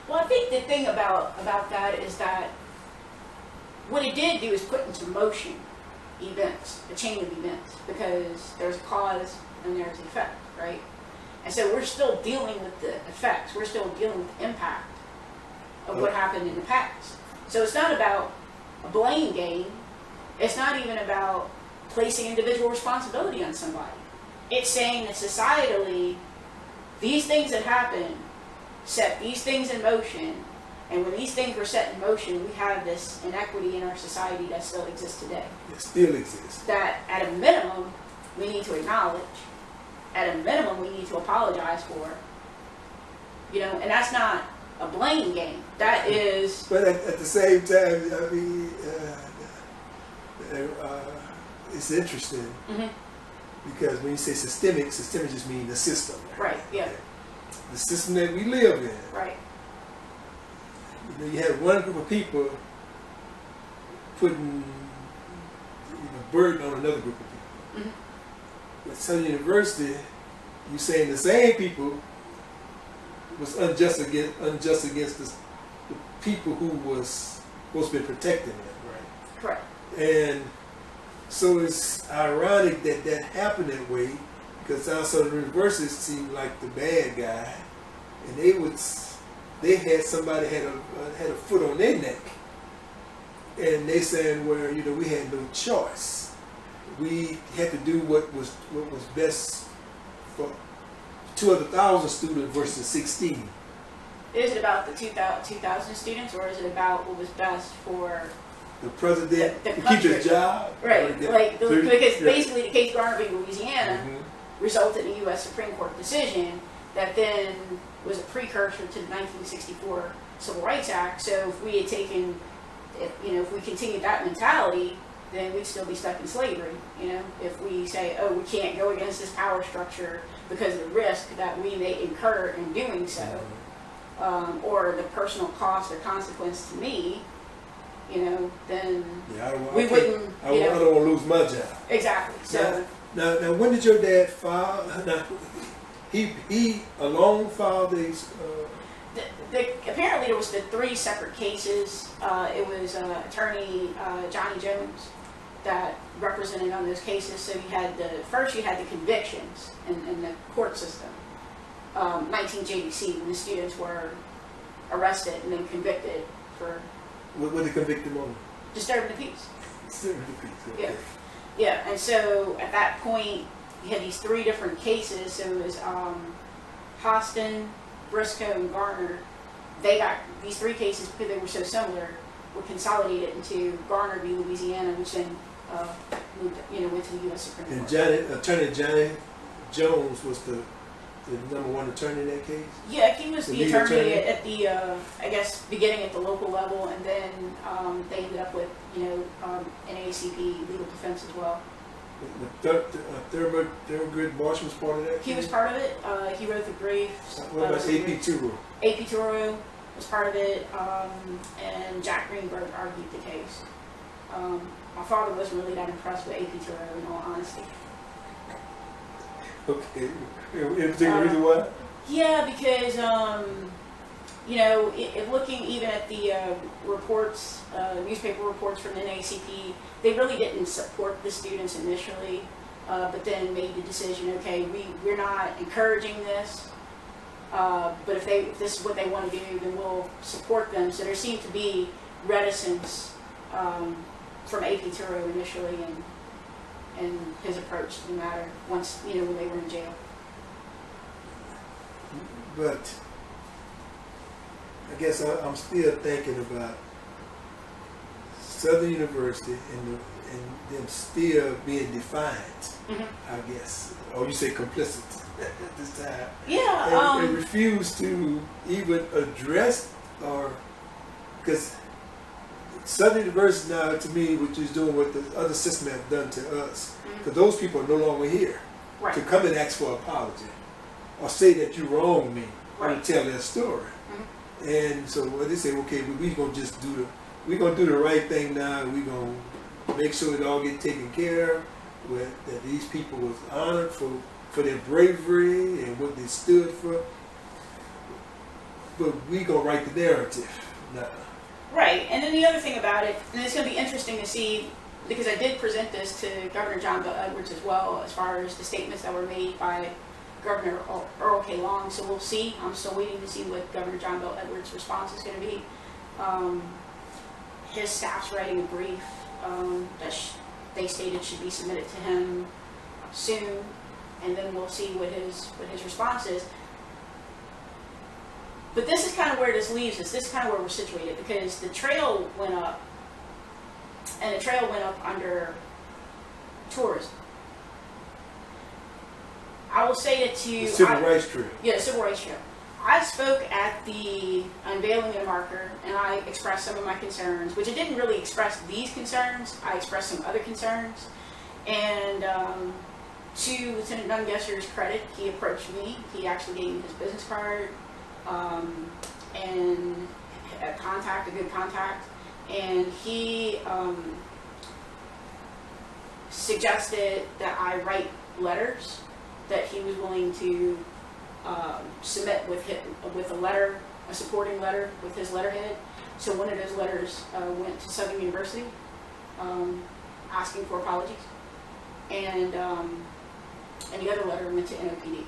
Well, I think the thing about that is that what it did do is put into motion events, a chain of events, because there's a cause and there's an effect, right? And so we're still dealing with the effects. We're still dealing with the impact of what happened in the past. So it's not about a blame game. It's not even about placing individual responsibility on somebody. It's saying that societally, these things that happened set these things in motion, and when these things were set in motion, we have this inequity in our society that still exists today. It still exists. That at a minimum, we need to acknowledge. At a minimum, we need to apologize for. You know, and that's not a blame game. That is. But at the same time, I mean, it's interesting because when you say systemic just means the system. Right. Yeah. Okay. The system that we live in. Right. You know, you had one group of people putting burden on another group of people. At Southern University, you saying the same people was unjust against the people who was supposed to be protecting them, right? Correct. And so it's ironic that that happened that way, because Southern University seemed like the bad guy, and they had somebody had a foot on their neck, and they saying, well, you know, we had no choice. We had to do what was best for 200,000 students versus 16. Is it about the 2,000 students, or is it about what was best for the president the to keep country? his job? Right, because basically the case Garner v. Louisiana resulted in a U.S. Supreme Court decision that then was a precursor to the 1964 Civil Rights Act. So if we had taken, if we continued that mentality, then we'd still be stuck in slavery. You know, if we say, oh, we can't go against this power structure because of the risk that we may incur in doing so, or the personal cost or consequence to me, you know, then we wouldn't. I don't want to lose my job. Exactly. So now, when did your dad file? Now, he alone filed these. Apparently, there was the 3 separate cases. It was attorney Johnny Jones that represented on those cases. So you had the convictions in the court system. 19 JDC, when the students were arrested and then convicted for. What did they convict them on? Disturbing the peace. Disturbing the peace. Okay. Yeah. And so at that point, you had these 3 different cases. So it was Hostin, Briscoe, and Garner. They got these 3 cases because they were so similar, were consolidated into Garner v. Louisiana, which then went to the U.S. Supreme Court. And Attorney Johnny Jones was the number 1 attorney in that case? Yeah, he was the attorney at the, I guess, beginning at the local level, and then they ended up with, NAACP legal defense as well. Thurgood Marshall was part of that? He was part of it. He wrote the brief. What about A.P. Turo? A.P. Turo was part of it, and Jack Greenberg argued the case. My father wasn't really that impressed with A.P. Turo, in all honesty. Okay. Any particular reason why? Yeah, because, looking even at the reports, newspaper reports from the NAACP, they really didn't support the students initially, but then made the decision, okay, we're not encouraging this, but if this is what they want to do, then we'll support them. So there seemed to be reticence from A.P. Turo initially and his approach to the matter once, when they were in jail. But I guess I'm still thinking about Southern University and them still being defiant, I guess. Or you say complicit at this time. Yeah. And refuse to even address or, because Southern University now, to me, which is doing what the other system have done to us, because those people are no longer here Right. to come and ask for an apology or say that you wronged me or Right. to tell their story. And so they say, okay, we're gonna just we're gonna do the right thing now. We're gonna make sure it all get taken care of. That these people was honored for their bravery and what they stood for. But we gonna write the narrative now. Right, and then the other thing about it, and it's going to be interesting to see, because I did present this to Governor John Bell Edwards as well, as far as the statements that were made by Governor Earl K. Long, so we'll see. I'm still waiting to see what Governor John Bell Edwards' response is going to be. His staff's writing a brief that they stated should be submitted to him soon, and then we'll see what his response is. But this is kind of where this leaves us. This is kind of where we're situated, because the trail went up, and the trail went up under tourism. I will say it to you. The Civil Rights Trail. Yeah, the Civil Rights Trail. I spoke at the unveiling of the marker, and I expressed some of my concerns, which I didn't really express these concerns. I expressed some other concerns. And to Lieutenant Dungesser's credit, he approached me. He actually gave me his business card. And a good contact, and he suggested that I write letters that he was willing to submit with a supporting letter with his letterhead. So one of those letters went to Southern University asking for apologies, and the other letter went to NOPD.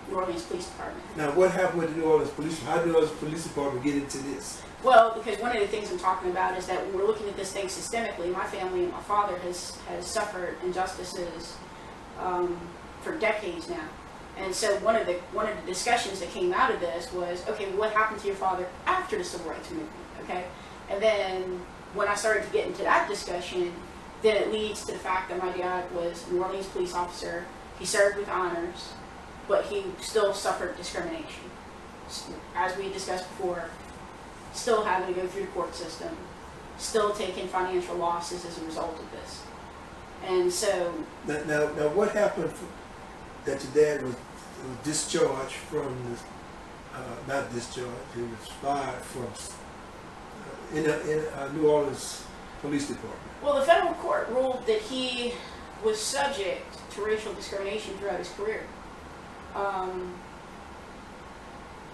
New Orleans Police Department. Now, what happened with the New Orleans Police? How did the New Orleans Police Department get into this? Well, because one of the things I'm talking about is that when we're looking at this thing systemically, my family and my father has suffered injustices for decades now. And so one of the discussions that came out of this was, okay, well, what happened to your father after the Civil Rights Movement? Okay, and then when I started to get into that discussion, then it leads to the fact that my dad was a New Orleans police officer. He served with honors, but he still suffered discrimination. As we discussed before, still having to go through the court system, still taking financial losses as a result of this. And so... Now what happened that your dad was discharged from, not discharged, he was fired from in New Orleans Police Department? Well, the federal court ruled that he was subject to racial discrimination throughout his career.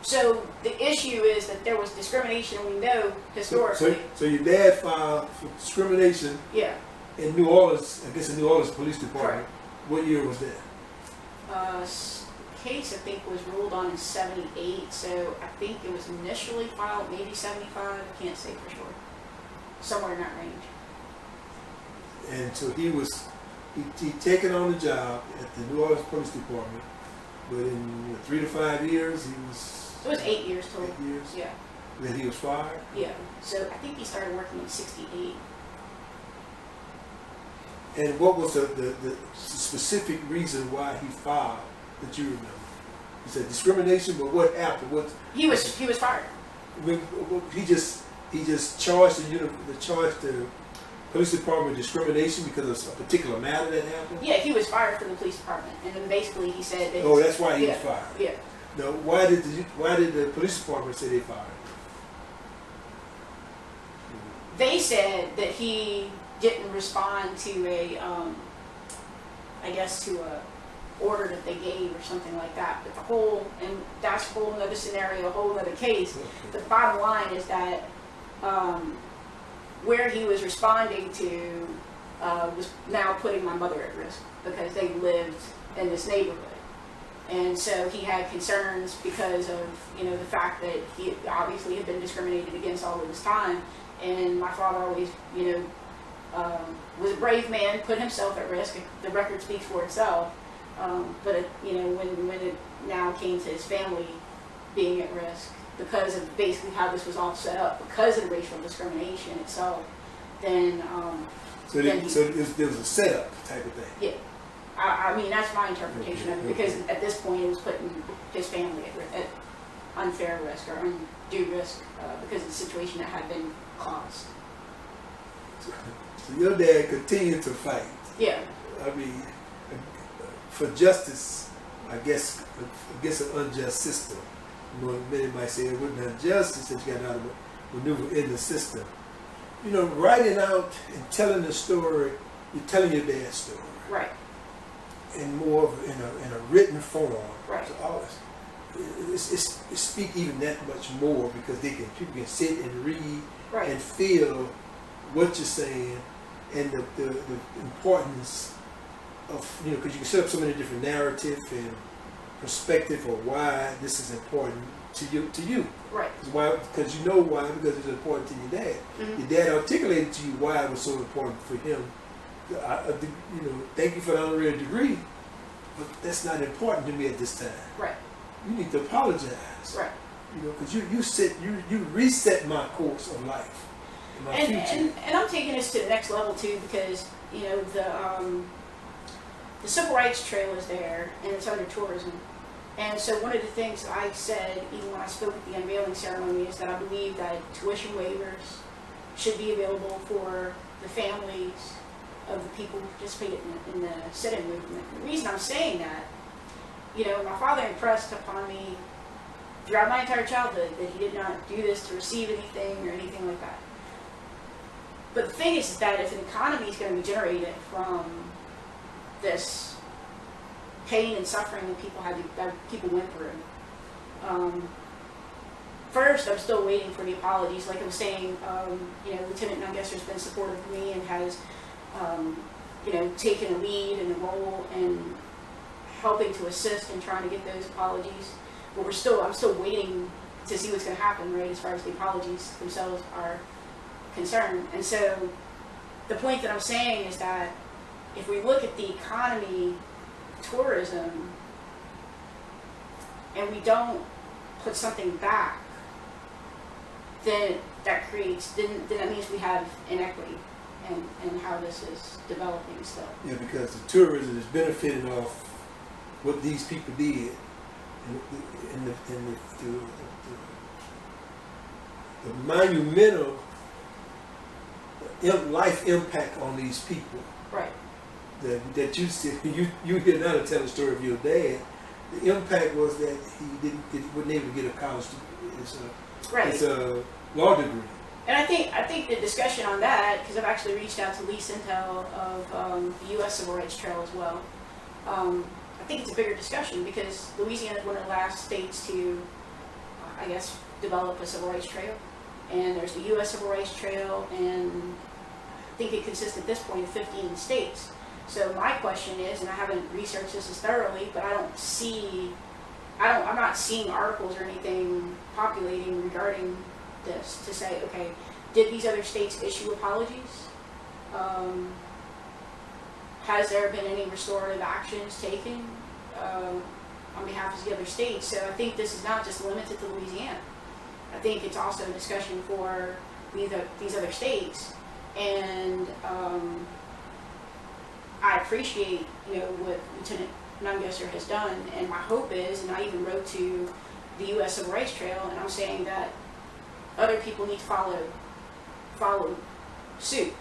So the issue is that there was discrimination, and we know historically. So your dad filed for discrimination. Yeah. In New Orleans, I guess the New Orleans Police Department. Correct. What year was that? Case I think was ruled on in '78, so I think it was initially filed maybe '75. I can't say for sure. Somewhere in that range. And so he taken on the job at the New Orleans Police Department, but in 3 to 5 years he was. It was 8 years total. 8 years. Yeah. Then he was fired. Yeah. So I think he started working in '68. And what was the specific reason why he filed that you remember? You said discrimination, but what happened? He was fired. He just charged the police department with discrimination because of a particular matter that happened? Yeah, he was fired from the police department, and then basically he said that. Oh, that's why he was fired. Yeah. Now, why did the police department say they fired him? They said that he didn't respond to a order that they gave or something like that. But that's a whole other scenario, a whole other case. Okay. The bottom line is that where he was responding to was now putting my mother at risk because they lived in this neighborhood. And so he had concerns because of, the fact that he obviously had been discriminated against all of this time. And my father always, was a brave man, put himself at risk. The record speaks for itself. But when it now came to his family being at risk because of basically how this was all set up, because of the racial discrimination itself, then So, there was a setup type of thing. Yeah. I mean, that's my interpretation of it, because at this point it was putting his family at unfair risk or undue risk because of the situation that had been caused. So your dad continued to fight. Yeah. I mean, for justice, I guess an unjust system. You know, many might say it wasn't unjust since you got out of maneuver in the system. You know, writing out and telling the story, you're telling your dad's story. Right. In more of in a written form. Right. So it speak even that much more because people can sit and read right. and feel what you're saying and the importance of, you know, because you can set up so many different narrative and perspective of why this is important to you. Right. Because you know why, because it's important to your dad. Mm-hmm. Your dad articulated to you why it was so important for him. You know, thank you for the honorary degree, but that's not important to me at this time. Right. You need to apologize. Right. And I'm taking this to the next level too, because you know the civil rights trail is there, and it's under tourism. And so one of the things I said, even when I spoke at the unveiling ceremony, is that I believe that tuition waivers should be available for the families of the people who participated in the sit-in movement. The reason I'm saying that, you know, my father impressed upon me throughout my entire childhood that he did not do this to receive anything or anything like that. But the thing is that if an economy is going to be generated from this pain and suffering that people went through, first, I'm still waiting for the apologies. Like I was saying, you know, Lieutenant Nungesser has been supportive of me and has, you know, taken a lead and a role in helping to assist in trying to get those apologies. But I'm still waiting to see what's going to happen, right, as far as the apologies themselves are concerned. And so the point that I'm saying is that if we look at the economy, tourism, and we don't put something back, then that means we have inequity in how this is developing still. Yeah, because the tourism is benefiting off what these people did and the monumental life impact on these people. Right. That you said, you hear now to tell the story of your dad. The impact was that he wasn't able to get a college degree. It's a law degree. And I think the discussion on that, because I've actually reached out to Lee Sintel of the U.S. Civil Rights Trail as well. I think it's a bigger discussion because Louisiana is one of the last states to, I guess, develop a civil rights trail. And there's the U.S. Civil Rights Trail, and I think it consists at this point of 15 states. So my question is, and I haven't researched this as thoroughly, but I'm not seeing articles or anything populating regarding this to say, okay, did these other states issue apologies? Has there been any restorative actions taken on behalf of the other states? So I think this is not just limited to Louisiana. I think it's also a discussion for these other states, and I appreciate, you know, what Lieutenant Nungesser has done, and my hope is, and I even wrote to the U.S. Civil Rights Trail, and I'm saying that other people need to follow suit,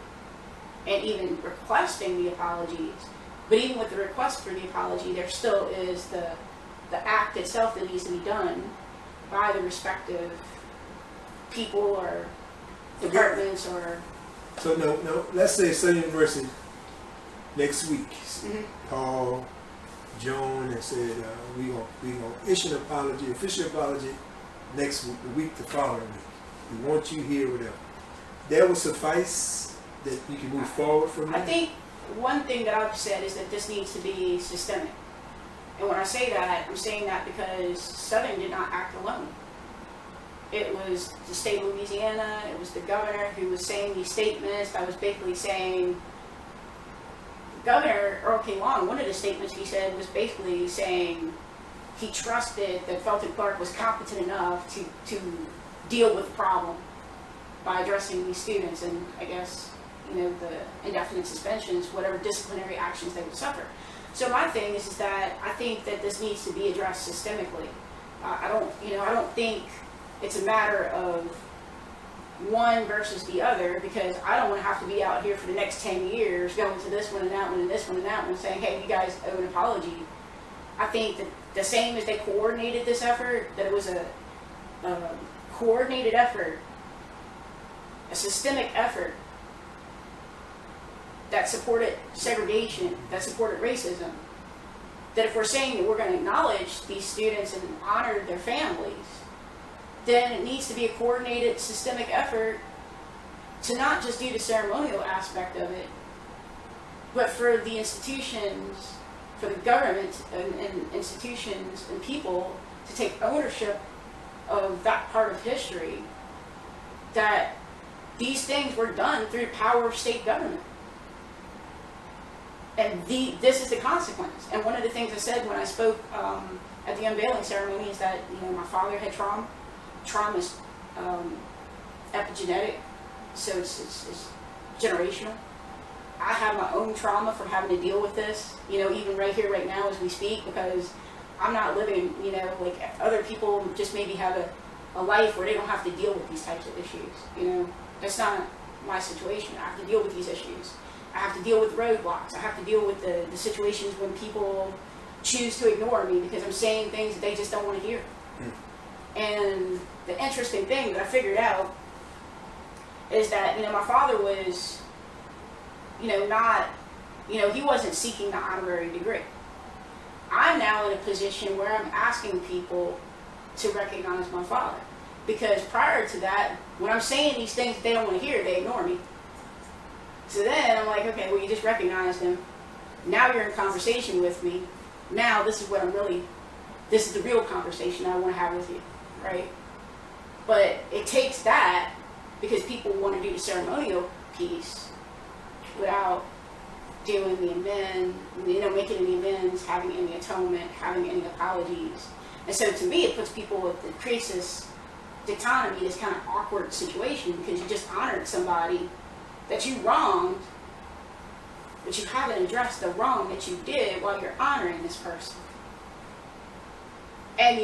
and even requesting the apologies. But even with the request for the apology, there still is the act itself that needs to be done by the respective people or departments or. So no. Let's say Southern University next week call Joan and said we gonna issue an apology, official apology next week, the week the following week. We want you here, whatever. That will suffice that you can move forward from there? I think one thing that I've said is that this needs to be systemic. And when I say that, I'm saying that because Southern did not act alone. It was the state of Louisiana, it was the governor who was saying these statements. I was basically saying, Governor Earl K. Long, one of the statements he said was basically saying he trusted that Felton Clark was competent enough to deal with the problem by addressing these students. And I guess the indefinite suspensions, whatever disciplinary actions they would suffer. So my thing is that I think that this needs to be addressed systemically. I don't think it's a matter of one versus the other, because I don't want to have to be out here for the next 10 years going to this one and that one and this one and that one saying, hey, you guys owe an apology. I think that the same as they coordinated this effort, that it was a coordinated effort, a systemic effort that supported segregation, that supported racism, that if we're saying that we're going to acknowledge these students and honor their families, then it needs to be a coordinated, systemic effort to not just do the ceremonial aspect of it, but for the institutions, for the government and institutions and people to take ownership of that part of history, that these things were done through the power of state government. And this is the consequence. And one of the things I said when I spoke at the unveiling ceremony is that, my father had trauma. Trauma is epigenetic, so it's generational. I have my own trauma from having to deal with this, even right here, right now as we speak, because I'm not living, like other people just maybe have a life where they don't have to deal with these types of issues, That's not my situation. I have to deal with these issues. I have to deal with roadblocks. I have to deal with the situations when people choose to ignore me because I'm saying things that they just don't want to hear. And the interesting thing that I figured out is that, my father was, not, he wasn't seeking the honorary degree. I'm now in a position where I'm asking people to recognize my father. Because prior to that, when I'm saying these things that they don't want to hear, they ignore me. So then I'm like, okay, well, you just recognized him. Now you're in conversation with me. Now this is the real conversation I want to have with you, right? But it takes that because people want to do the ceremonial piece without doing the amend, making any amends, having any atonement, having any apologies. And so to me, it creates this dichotomy, this kind of awkward situation, because you just honored somebody that you wronged, but you haven't addressed the wrong that you did while you're honoring this person. And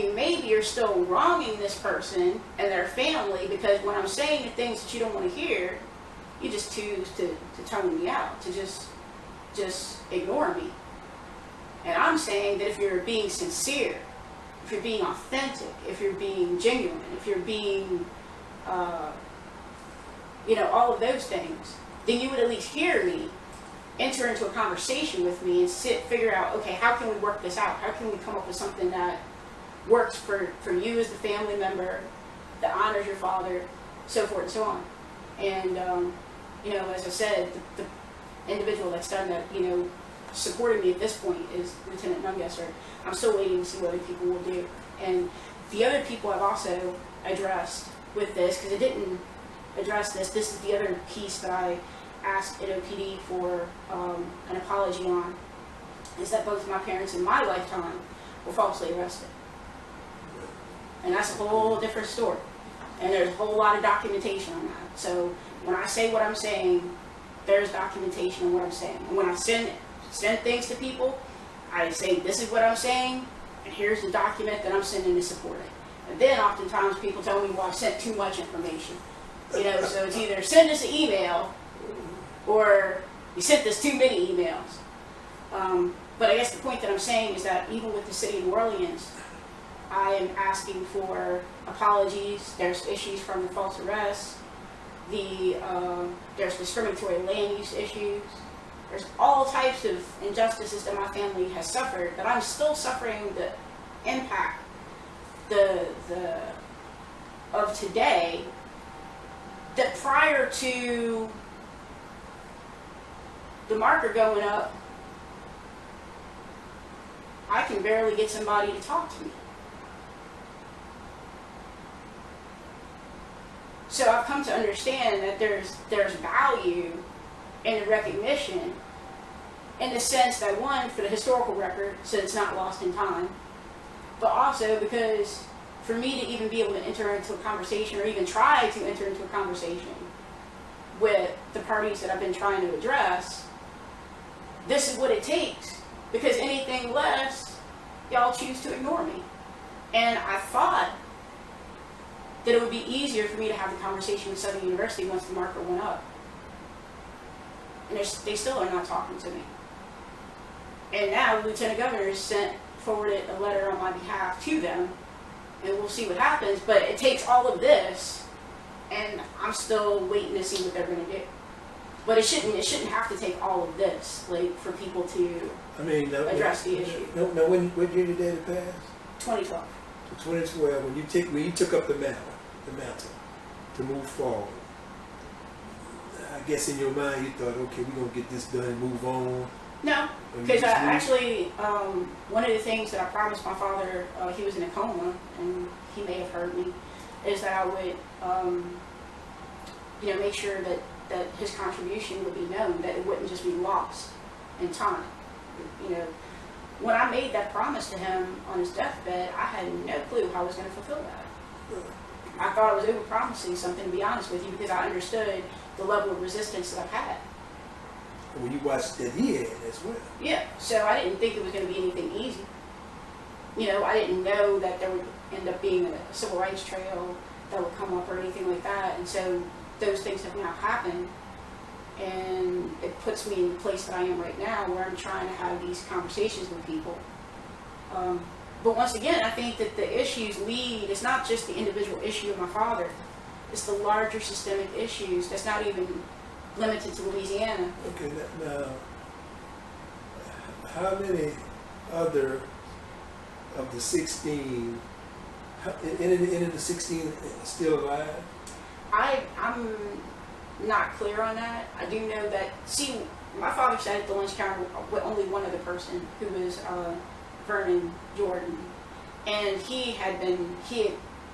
you're still wronging this person and their family, because when I'm saying the things that you don't want to hear, you just choose to tone me out, to just ignore me. And I'm saying that if you're being sincere, if you're being authentic, if you're being genuine, if you're being, all of those things, then you would at least hear me, enter into a conversation with me, and figure out, okay, how can we work this out? How can we come up with something that works for you as the family member, that honors your father, so forth and so on. And, as I said, the individual that's done that, supporting me at this point is Lieutenant Nungesser. I'm still waiting to see what other people will do. And the other people I've also addressed with this, because I didn't address this is the other piece that I asked NOPD for an apology on, is that both my parents in my lifetime were falsely arrested. And that's a whole different story. And there's a whole lot of documentation on that. So when I say what I'm saying, there's documentation on what I'm saying. And when I send things to people, I say, this is what I'm saying, and here's the document that I'm sending to support it. And then oftentimes people tell me, well, I sent too much information. So it's either send us an email, or you sent us too many emails. But I guess the point that I'm saying is that even with the city of New Orleans, I am asking for apologies. There's issues from the false arrests. There's discriminatory land use issues. There's all types of injustices that my family has suffered, that I'm still suffering the impact of today, that prior to the marker going up, I can barely get somebody to talk to me. So I've come to understand that there's value in the recognition, in the sense that, one, for the historical record, so it's not lost in time, but also because for me to even be able to enter into a conversation, or even try to enter into a conversation, with the parties that I've been trying to address, this is what it takes, because anything less, y'all choose to ignore me. And I thought that it would be easier for me to have the conversation with Southern University once the marker went up. And they still are not talking to me. And now the Lieutenant Governor has forwarded a letter on my behalf to them, and we'll see what happens. But it takes all of this, and I'm still waiting to see what they're going to do. But it shouldn't have to take all of this, like, for people to address the issue. No, when year did that pass? 2012. 2012, when you took up the mantle to move forward. I guess in your mind you thought, okay, we're gonna get this done and move on. No, because actually, one of the things that I promised my father, he was in a coma, and he may have heard me, is that I would, make sure that his contribution would be known, that it wouldn't just be lost in time. When I made that promise to him on his deathbed, I had no clue how I was going to fulfill that. I thought I was over-promising something, to be honest with you, because I understood the level of resistance that I've had. When you watched that he had as well. Yeah, so I didn't think it was going to be anything easy. I didn't know that there would end up being a civil rights trail that would come up or anything like that, and so those things have now happened. And it puts me in the place that I am right now, where I'm trying to have these conversations with people. But once again, I think that the issues it's not just the individual issue of my father, it's the larger systemic issues that's not even limited to Louisiana. Okay, now, how many other of the 16, any of the 16 still alive? I'm not clear on that. I do know that, my father sat at the lunch counter with only one other person, who was Vernon Jordan. And he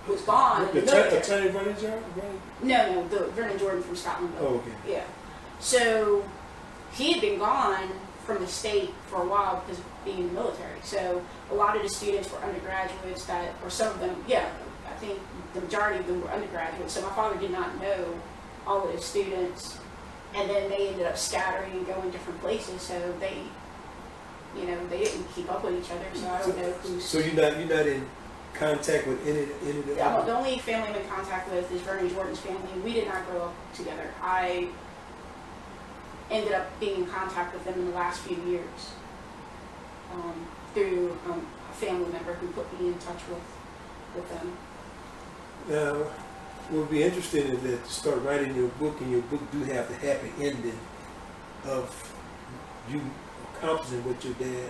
was gone in the military. Attorney Vernon Jordan? No, the Vernon Jordan from Scotland. Oh, okay. Yeah. So he had been gone from the state for a while because of being in the military. So a lot of the students were undergraduates or some of them, I think the majority of them were undergraduates. So my father did not know all of his students, and then they ended up scattering and going different places. So they didn't keep up with each other. So I don't know who's. So you're not in contact with any of the other? The only family I'm in contact with is Vernon Jordan's family, and we did not grow up together. I ended up being in contact with them in the last few years through a family member who put me in touch with them. Now, what would be interesting is that to start writing your book, and your book do have the happy ending of you accomplishing what your dad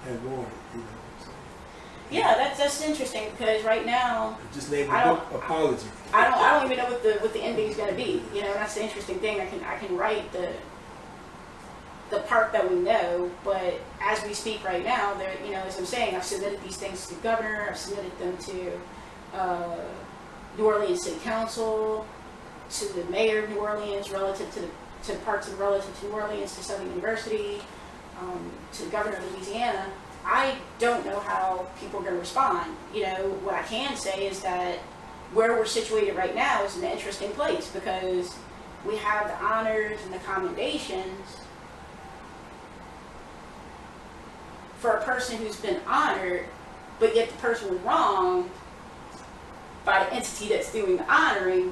had wanted, So. Yeah, that's interesting, because right now just name the book Apology. I don't even know what the ending is going to be. That's the interesting thing. I can write the part that we know, but as we speak right now, there, as I'm saying, I've submitted these things to the governor. I've submitted them to New Orleans City Council, to the mayor of New Orleans, relative to parts of relative to New Orleans, to Southern University, to the governor of Louisiana. I don't know how people are going to respond. What I can say is that where we're situated right now is an interesting place, because we have the honors and the commendations for a person who's been honored, but yet the person was wrong by the entity that's doing the honoring,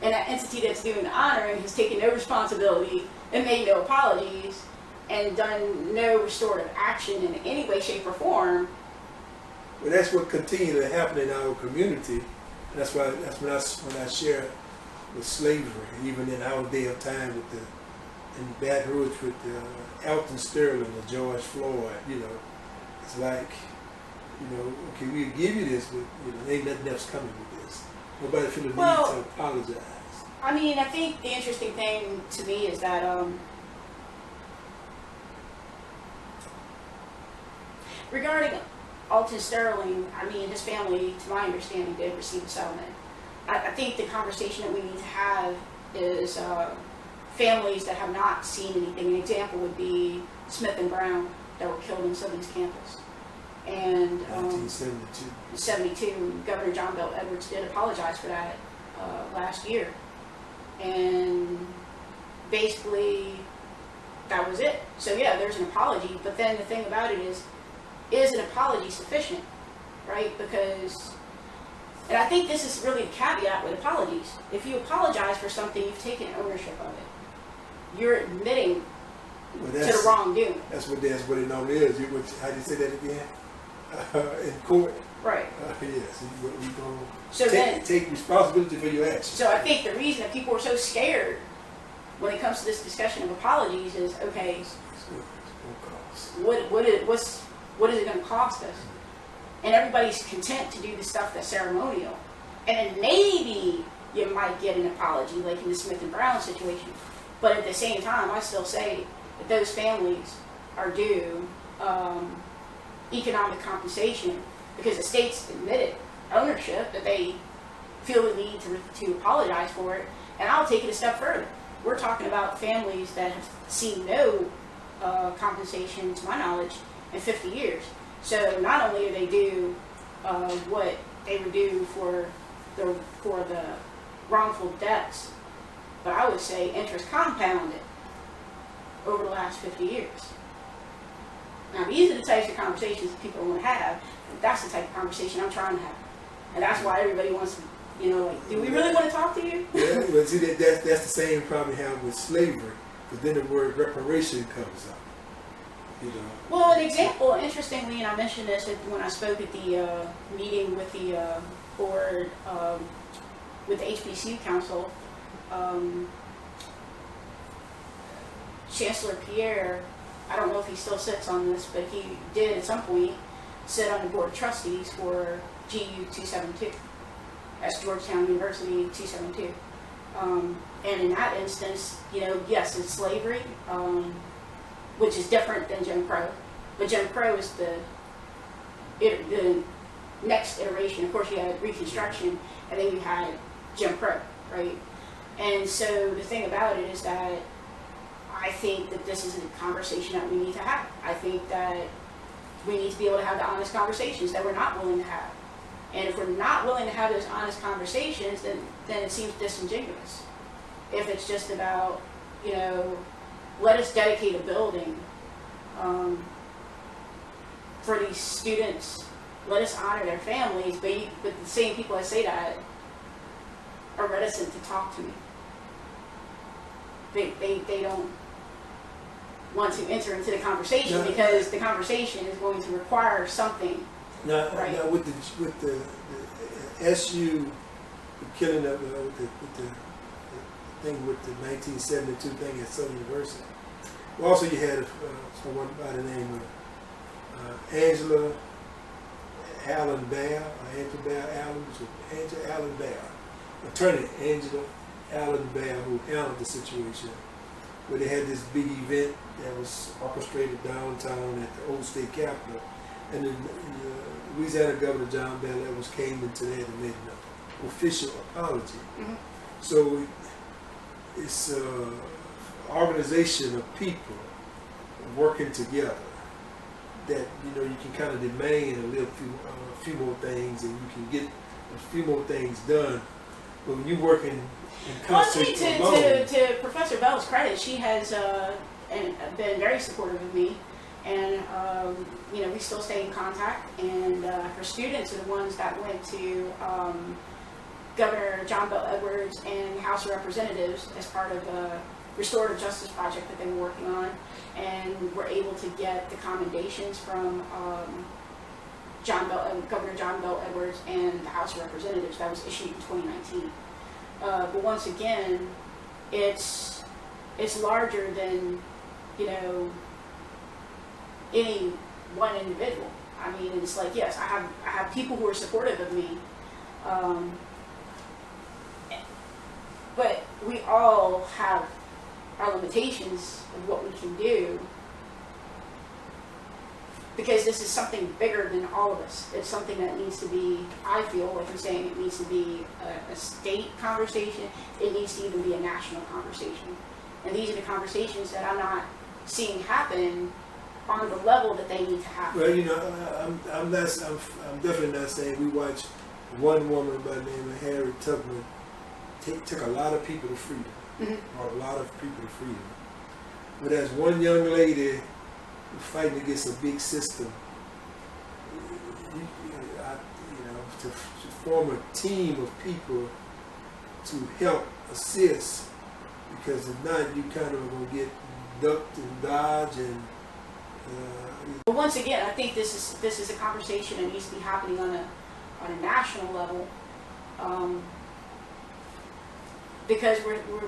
and that entity that's doing the honoring has taken no responsibility and made no apologies and done no restorative action in any way, shape, or form. Well, that's what continues to happen in our community. That's when I share with slavery, even in our day of time in Baton Rouge with Alton Sterling and George Floyd. It's like, okay, we'll give you this, but ain't nothing else coming with this. Nobody feel the need to apologize. I think the interesting thing to me is that regarding Alton Sterling, his family, to my understanding, did receive a settlement. I think the conversation that we need to have is families that have not seen anything. An example would be Smith and Brown, that were killed in Southern's campus. And 1972, Governor John Bel Edwards did apologize for that last year. And basically, that was it. So yeah, there's an apology, but then the thing about it is an apology sufficient, right? Because, and I think this is really the caveat with apologies. If you apologize for something, you've taken ownership of it. You're admitting to the wrongdoing. That's what it normally is. How do you say that again? In court? Right. Yes. You go so take responsibility for your actions. So I think the reason that people are so scared when it comes to this discussion of apologies is, okay, what is it going to cost us? And everybody's content to do the stuff that's ceremonial. And then maybe you might get an apology, like in the Smith and Brown situation. But at the same time, I still say that those families are due economic compensation because the state's admitted ownership that they feel the need to apologize for it. And I'll take it a step further. We're talking about families that have seen no compensation, to my knowledge, in 50 years. So not only are they due what they were due for the wrongful deaths, but I would say interest compounded over the last 50 years. Now these are the types of conversations that people want to have. That's the type of conversation I'm trying to have. And that's why everybody wants to, do we really want to talk to you? Yeah, but see, that's the same problem we have with slavery, because then the word reparation comes up. Well, an example, interestingly, and I mentioned this when I spoke at the meeting with the board, with the HBCU Council, Chancellor Pierre, I don't know if he still sits on this, but he did at some point sit on the board of trustees for GU 272. That's Georgetown University 272. And in that instance, yes, it's slavery, which is different than Jim Crow. But Jim Crow is the next iteration. Of course, you had Reconstruction, and then you had Jim Crow, right? And so the thing about it is that I think that this is a conversation that we need to have. I think that we need to be able to have the honest conversations that we're not willing to have. And if we're not willing to have those honest conversations, then it seems disingenuous. If it's just about, let us dedicate a building for these students, let us honor their families, but the same people that say that are reticent to talk to me. They don't want to enter into the conversation because the conversation is going to require something. Now, right? Now with the SU killing of with the thing with the 1972 thing at Southern University. Well, also you had someone by the name of Angela Allen Bear, Angela Allen Bear, attorney Angela Allen Bear, who handled the situation, where they had this big event that was orchestrated downtown at the old state capitol, and the Louisiana Governor John Bell Edwards came into that and made an official apology. Mm-hmm. So it's an organization of people working together that you can kind of demand a few more things, and you can get a few more things done. But when you're working in concert to Professor Bell's credit, she has been very supportive of me, and we still stay in contact. And her students are the ones that went to Governor John Bell Edwards and the House of Representatives as part of the restorative justice project that they were working on, and were able to get the commendations from Governor John Bell Edwards and the House of Representatives that was issued in 2019. But once again, it's larger than any one individual. I mean, it's like, yes, I have people who are supportive of me, but we all have our limitations of what we can do, because this is something bigger than all of us. It's something that needs to be, I feel like I'm saying, it needs to be a state conversation. It needs to even be a national conversation. And these are the conversations that I'm not seeing happen on the level that they need to happen. Well, I'm definitely not saying we watch one woman by the name of Harriet Tubman took a lot of people to freedom, Mm-hmm. brought a lot of people to freedom. But as one young lady fighting against a big system, to form a team of people to help assist, because if not, you kind of going to get ducked and dodged and. But once again, I think this is a conversation that needs to be happening on a national level, because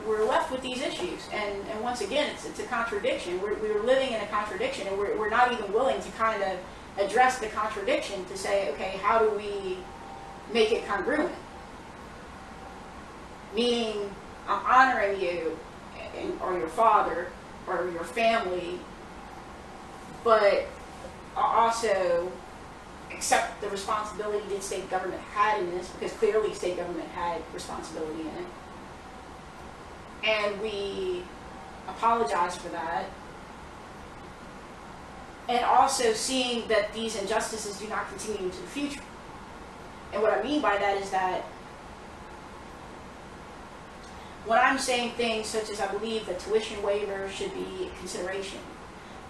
we're left with these issues, and once again, it's a contradiction. We're living in a contradiction, and we're not even willing to kind of address the contradiction to say, okay, how do we make it congruent? Meaning, I'm honoring you or your father or your family, but I also accept the responsibility that state government had in this, because clearly state government had responsibility in it. And we apologize for that. And also seeing that these injustices do not continue into the future. And what I mean by that is that when I'm saying things such as I believe that tuition waiver should be a consideration,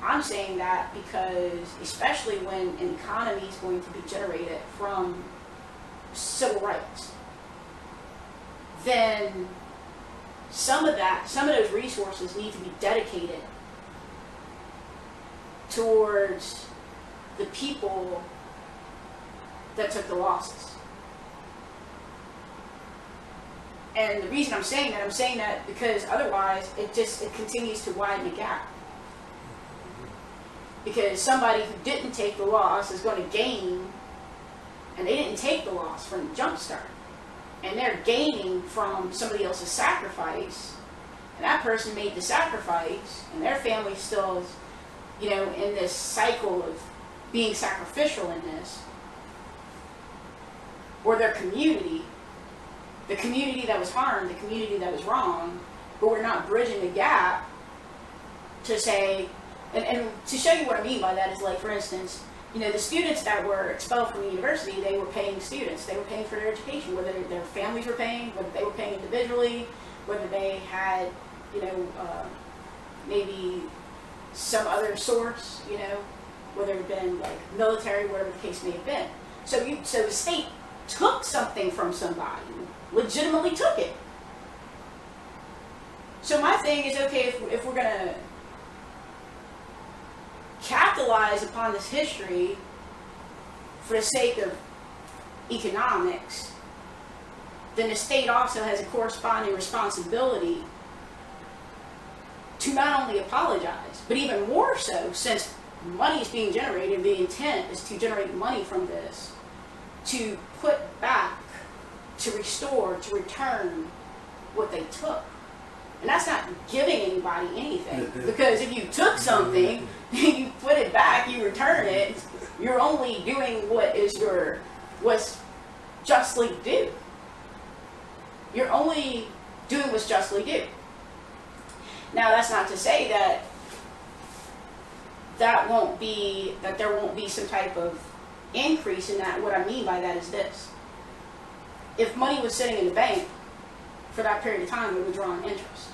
I'm saying that because, especially when an economy is going to be generated from civil rights, then some of those resources need to be dedicated towards the people that took the losses. And the reason I'm saying that because otherwise it continues to widen the gap. Because somebody who didn't take the loss is going to gain, and they didn't take the loss from the jump start. And they're gaining from somebody else's sacrifice, and that person made the sacrifice, and their family still is, in this cycle of being sacrificial in this. Or their community, the community that was harmed, the community that was wrong, but we're not bridging the gap to say, and to show you what I mean by that is, like, for instance, the students that were expelled from the university, they were paying students. They were paying for their education, whether their families were paying, whether they were paying individually, whether they had, maybe some other source, whether it had been like military, whatever the case may have been. So the state took something from somebody, legitimately took it. So my thing is, okay, if we're gonna capitalize upon this history for the sake of economics, then the state also has a corresponding responsibility to not only apologize, but even more so, since money is being generated, the intent is to generate money from this, to put back, to restore, to return what they took. And that's not giving anybody anything. Because if you took something, you put it back, you return it, you're only doing what's justly due. You're only doing what's justly due. Now, that's not to say that there won't be some type of increase in that. What I mean by that is this. If money was sitting in the bank for that period of time, it would draw on interest.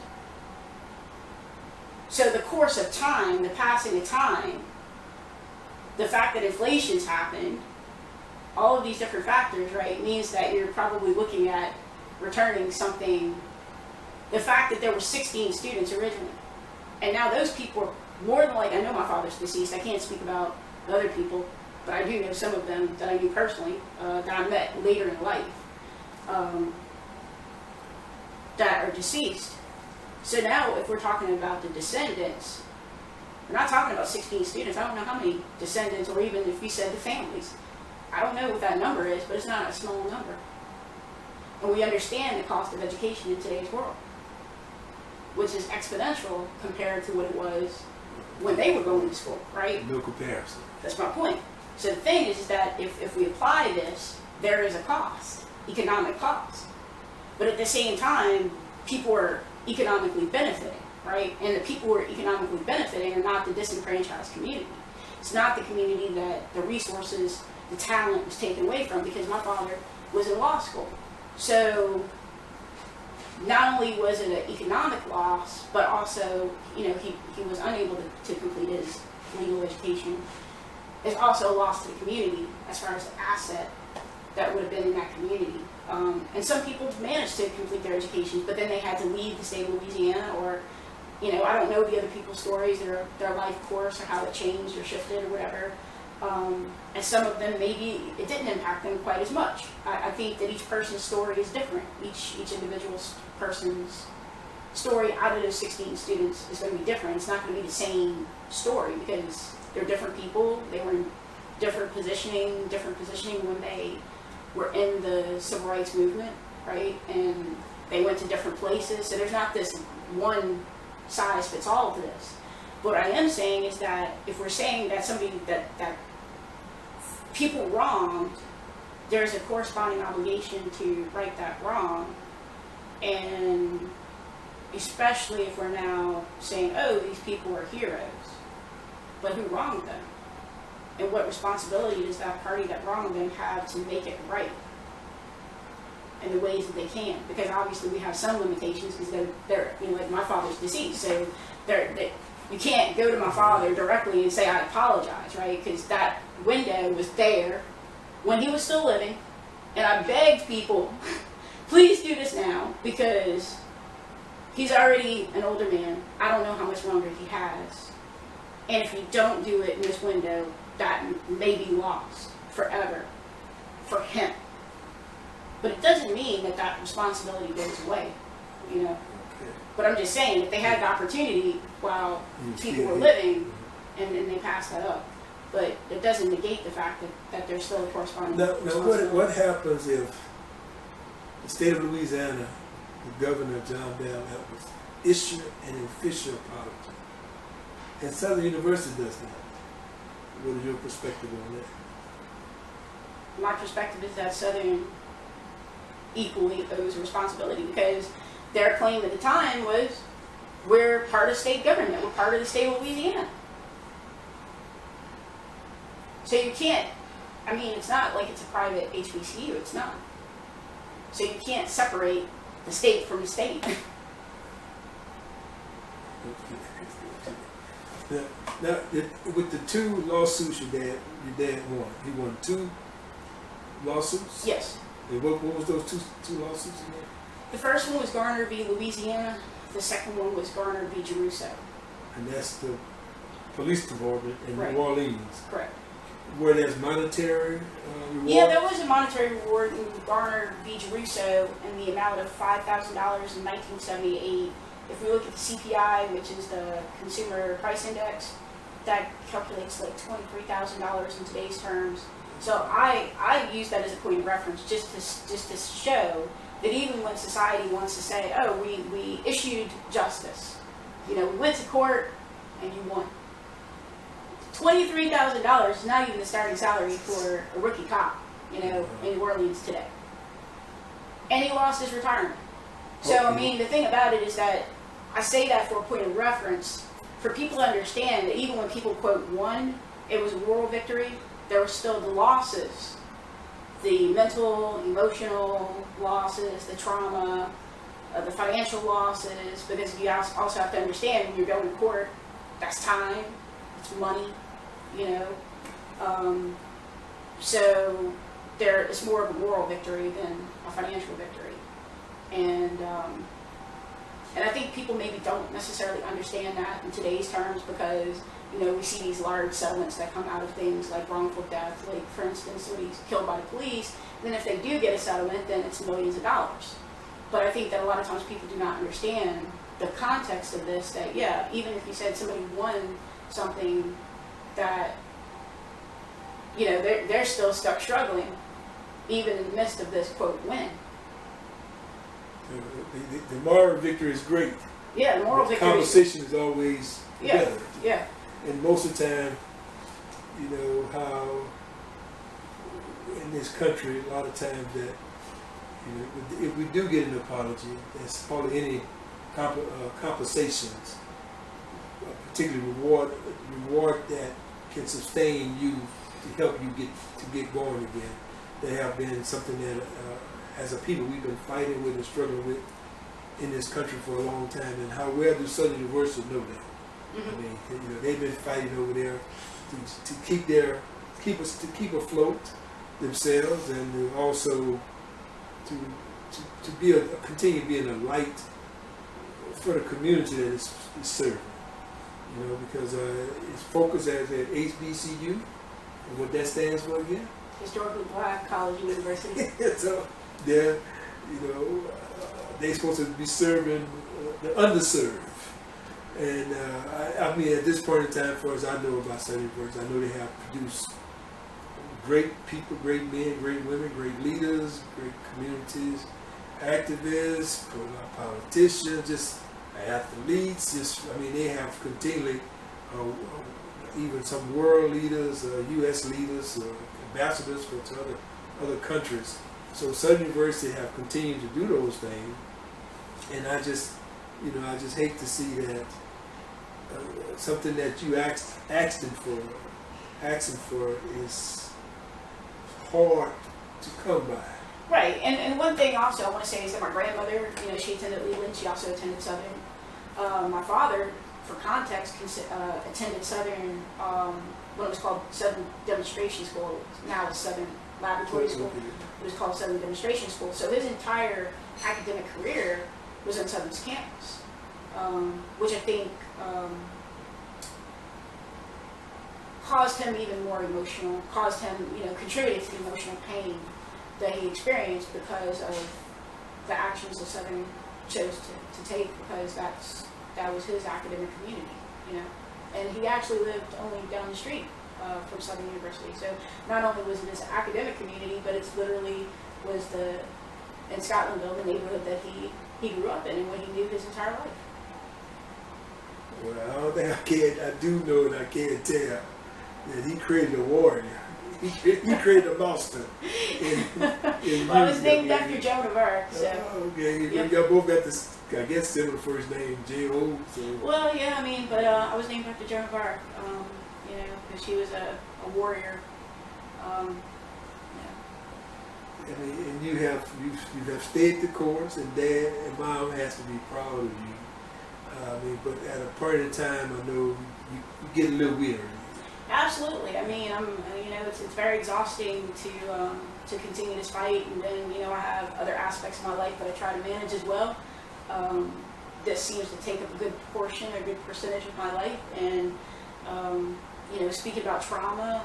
So the course of time, the passing of time, the fact that inflation's happened, all of these different factors, right, means that you're probably looking at returning something. The fact that there were 16 students originally, and now those people are more than likely, I know my father's deceased, I can't speak about the other people, but I do know some of them that I knew personally, that I met later in life, that are deceased. So now if we're talking about the descendants, we're not talking about 16 students. I don't know how many descendants, or even if we said the families. I don't know what that number is, but it's not a small number. And we understand the cost of education in today's world, which is exponential compared to what it was when they were going to school, right? No comparison. That's my point. So the thing is that if we apply this, there is a cost, economic cost. But at the same time, people are economically benefiting, right? And the people who are economically benefiting are not the disenfranchised community. It's not the community that the resources, the talent was taken away from, because my father was in law school. So not only was it an economic loss, but also, he was unable to complete his legal education. It's also a loss to the community as far as the asset that would have been in that community. And some people managed to complete their educations, but then they had to leave the state of Louisiana, or, I don't know the other people's stories, their life course, or how it changed or shifted or whatever. And some of them, maybe it didn't impact them quite as much. I think that each person's story is different. Each individual person's story out of those 16 students is going to be different. It's not going to be the same story because they're different people. They were in different positioning when they were in the civil rights movement, right? And they went to different places. So there's not this one size fits all to this. What I am saying is that if we're saying that somebody that people wronged, there's a corresponding obligation to right that wrong. And especially if we're now saying, oh, these people are heroes, but who wronged them? And what responsibility does that party that wronged them have to make it right in the ways that they can? Because obviously we have some limitations because they're like my father's deceased, so you can't go to my father directly and say I apologize, right? Because that window was there when he was still living, and I begged people, please do this now because he's already an older man. I don't know how much longer he has, and if you don't do it in this window, that may be lost forever for him. But it doesn't mean that responsibility goes away, Okay. But I'm just saying, if they had the opportunity while people were living, and then they passed that up, but it doesn't negate the fact that there's still a corresponding responsibility. What happens if the state of Louisiana, the governor, John Bell, was issue an official apology, and Southern University does not? What is your perspective on that? My perspective is that Southern equally owes a responsibility because their claim at the time was, we're part of state government, we're part of the state of Louisiana. So you can't, it's not like it's a private HBCU, it's not. So you can't separate the state from the state. Now, with the two lawsuits your dad won. He won 2 lawsuits? Yes. And what was those two lawsuits again? The first one was Garner v. Louisiana. The second one was Garner v. Jerusalem. And that's the police department in Right. New Orleans. Correct. Where there's monetary reward? Yeah, there was a monetary reward in Garner v. Jerusalem in the amount of $5,000 in 1978. If we look at the CPI, which is the Consumer Price Index, that calculates like $23,000 in today's terms. So I use that as a point of reference just to show that even when society wants to say, oh, we issued justice, we went to court and you won. $23,000 is not even the starting salary for a rookie cop, in New Orleans today. And he lost his retirement. So, the thing about it is that I say that for a point of reference, for people to understand that even when people quote won, it was a moral victory, there were still the losses, the mental, emotional losses, the trauma, the financial losses, because you also have to understand when you're going to court, that's time, it's money, so it's more of a moral victory than a financial victory. And I think people maybe don't necessarily understand that in today's terms because, we see these large settlements that come out of things like wrongful death, like, for instance, somebody's killed by the police, then if they do get a settlement, then it's millions of dollars. But I think that a lot of times people do not understand the context of this, that, yeah, even if you said somebody won something, that, they're still stuck struggling, even in the midst of this, quote, win. The moral victory is great. Yeah, the moral victory. Conversation is always better. Yeah. And most of the time, how in this country, a lot of times that, if we do get an apology, there's hardly any compensations, particularly reward that can sustain you to help you get going again. There have been something that, as a people, we've been fighting with and struggling with in this country for a long time, and how well do Southern University know that? Mm-hmm. I mean, you know, they've been fighting over there to keep afloat themselves, and to also to continue being a light for the community that is serving. You know, because it's focused as an HBCU, and what that stands for again? Historically Black College University. So they're, you know, they're supposed to be serving the underserved. And I mean, at this point in time, as far as I know about Southern University, I know they have produced great people, great men, great women, great leaders, great communities, activists, politicians, just athletes. Just, I mean, they have continually, even some world leaders, U.S. leaders, ambassadors to other countries. So Southern University have continued to do those things, and I just hate to see that something that you asking for is hard to come by. Right, and one thing also I want to say is that my grandmother, you know, she attended Leland. She also attended Southern. My father, for context, attended Southern when it was called Southern Demonstration School. Now it's Southern Laboratory School. It was called Southern Demonstration School. So his entire academic career was on Southern's campus, which I think caused him even more emotional, caused him, you know, contributed to the emotional pain that he experienced because of the actions that Southern chose to take, because that was his academic community, you know. And he actually lived only down the street from Southern University. So not only was it his academic community, but it's literally was in Scotlandville, the neighborhood that he grew up in and what he knew his entire life. Well, I don't think I do know and I can't tell that he created a warrior. He created a monster. Well, it was named after Joan of Arc. So. Okay, yep. Y'all both got this, I guess, similar first name, J.O. So. Well, yeah, I mean, but I was named after Joan of Arc, you know, because she was a warrior. Yeah. I mean, and you have stayed the course, and Dad and Mom has to be proud of you. I mean, but at a point in time, I know you get a little weary. Absolutely. I mean, you know, it's very exhausting to continue this fight, and then, you know, I have other aspects of my life that I try to manage as well. This seems to take up a good portion, a good percentage of my life, and you know, speaking about trauma,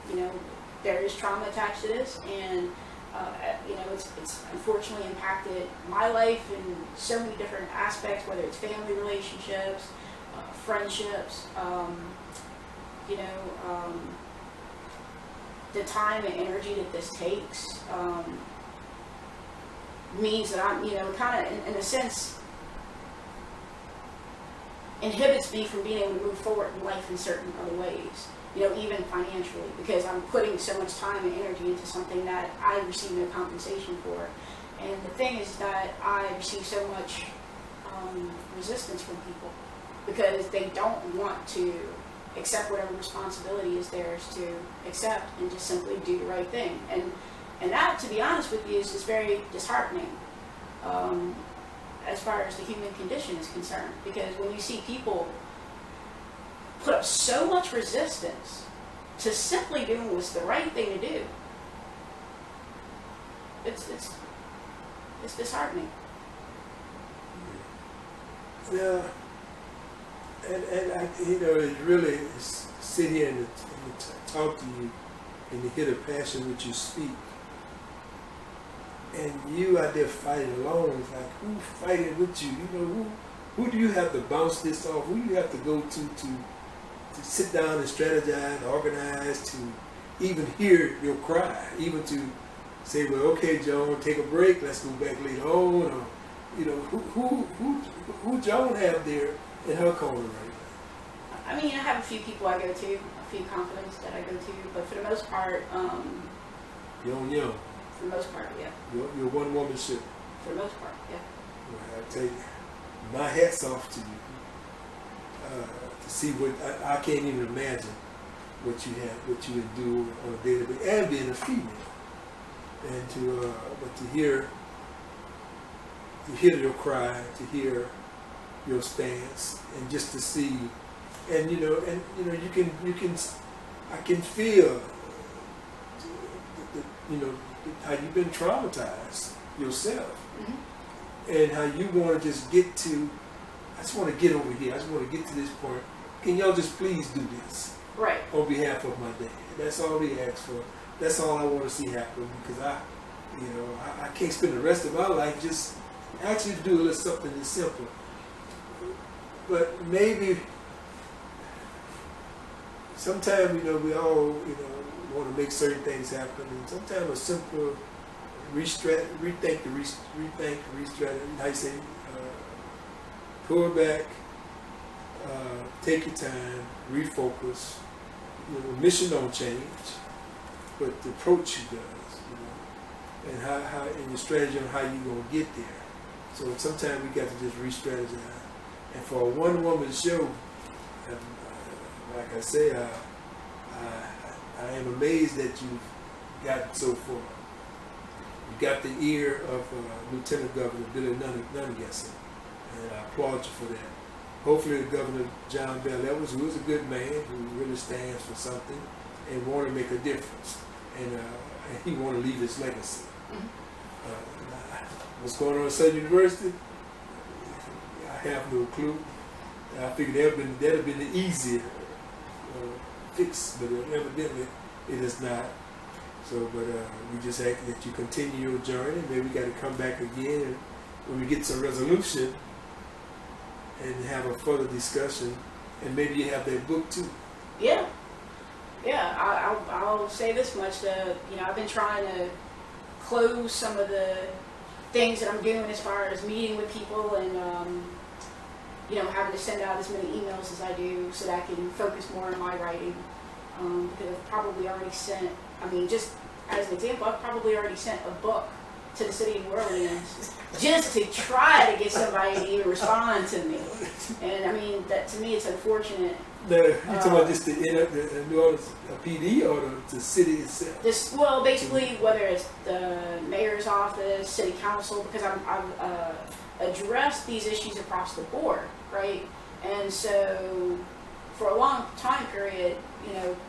you know, there is trauma attached to this, and you know, it's unfortunately impacted my life in so many different aspects, whether it's family relationships, friendships. You know, the time and energy that this takes means that I'm, you know, kind of, in a sense, inhibits me from being able to move forward in life in certain other ways, you know, even financially, because I'm putting so much time and energy into something that I receive no compensation for. And the thing is that I receive so much resistance from people because they don't want to accept whatever responsibility is theirs to accept and just simply do the right thing. And that, to be honest with you, is very disheartening as far as the human condition is concerned. Because when you see people put up so much resistance to simply doing what's the right thing to do, it's disheartening. Yeah. And I, you know, it really sit here and talk to you and to hear the passion which you speak. And you out there fighting alone, it's like, who fighting with you? You know, who do you have to bounce this off? Who do you have to go to sit down and strategize, organize, to even hear your cry, even to say, well, okay, Joan, take a break, let's go back later on. Or, you know, who Joan have there in her corner right now? I mean, I have a few people I go to, a few confidants that I go to, but for the most part, Young. for the most part, yeah. You're one woman ship. For the most part, yeah. Well, I tell you, my hat's off to you. To see what I can't even imagine what you have, what you would do on a daily basis, and being a female, and to but to hear hear your cry, to hear your stance, and just to see, and you can, I can feel, how you've been traumatized yourself, and how you want to just get to. I just want to get over here. I just want to get to this point. Can y'all just please do this? Right. On behalf of my dad. That's all he asked for. That's all I want to see happen, because I can't spend the rest of my life just actually do a little something that's simple. But maybe sometimes, we all, want to make certain things happen, and sometimes a simple rethink, how you say, pull back, take your time, refocus. Mission don't change, but the approach does, and how and your strategy on how you gonna get there. So sometimes we got to just re-strategize. And for a one-woman show, like I say, I am amazed that you've gotten so far. You got the ear of Lieutenant Governor Billy Nungesson, and I applaud you for that. Hopefully the Governor John Bell Edwards, who is a good man, who really stands for something and want to make a difference, and he want to leave his legacy. What's going on at Southern University? I have no clue. I figured that'd have been the easier fix, but evidently it is not. So, but we just ask that you continue your journey. Maybe we got to come back again and when we get some resolution and have a further discussion, and maybe you have that book too. Yeah. I'll say this much: that I've been trying to close some of the things that I'm doing as far as meeting with people and having to send out as many emails as I do, so that I can focus more on my writing. Because I've probably already sent. Just as an example, I've probably already sent a book to the city of New Orleans just to try to get somebody to even respond to me. And that to me, it's unfortunate. You talking about just the New Orleans PD or the city itself? Well, basically, whether it's the mayor's office, city council, because I've addressed these issues across the board, right? And so, for a long time period,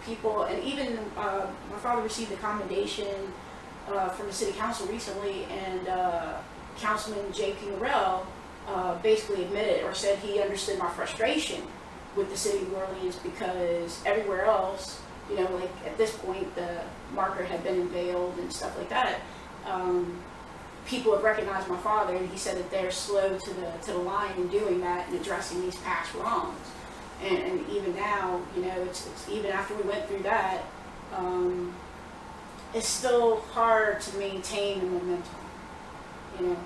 people, and even my father received a commendation from the city council recently, and Councilman J.P. Morrell basically admitted or said he understood my frustration with the city of New Orleans, because everywhere else, like at this point, the marker had been unveiled and stuff like that. People have recognized my father, and he said that they're slow to the line in doing that and addressing these past wrongs. And even now, it's even after we went through that, it's still hard to maintain the momentum.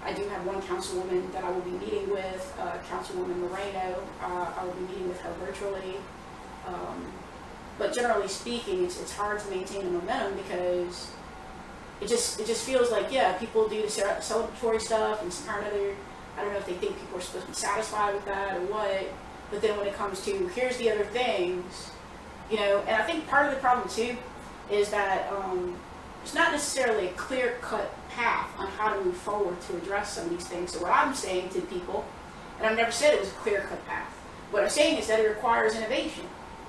I do have one councilwoman that I will be meeting with, Councilwoman Moreno. I will be meeting with her virtually. But generally speaking, it's hard to maintain the momentum, because it just feels like, people do the celebratory stuff and some kind of other. I don't know if they think people are supposed to be satisfied with that or what. But then when it comes to here's the other things, and I think part of the problem too is that it's not necessarily a clear-cut path on how to move forward to address some of these things. So what I'm saying to people, and I've never said it was a clear-cut path, what I'm saying is that it requires innovation.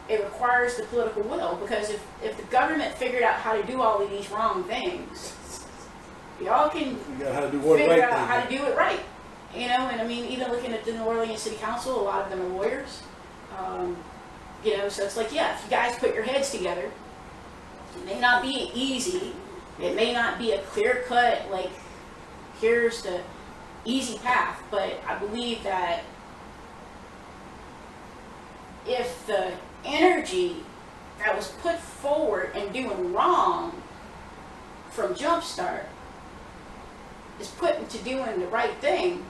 It requires the political will, because if the government figured out how to do all of these wrong things, y'all can figure out how to do it right. And even looking at the New Orleans City Council, a lot of them are lawyers. So it's like, if you guys put your heads together, it may not be easy. It may not be a clear-cut, like, here's the easy path. But I believe that if the energy that was put forward and doing wrong from Jumpstart is put into doing the right thing,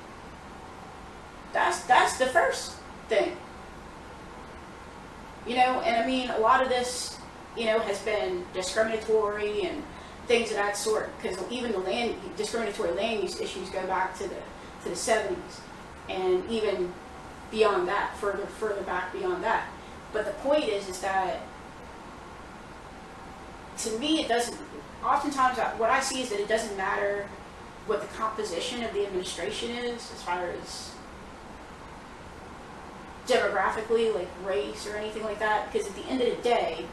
that's the first thing. And a lot of this, has been discriminatory and things of that sort, because even the discriminatory land use issues go back to the 70s, and even beyond that, further back beyond that. But the point is that, to me, it doesn't. Oftentimes, what I see is that it doesn't matter what the composition of the administration is as far as demographically, like race or anything like that, because at the end of the day,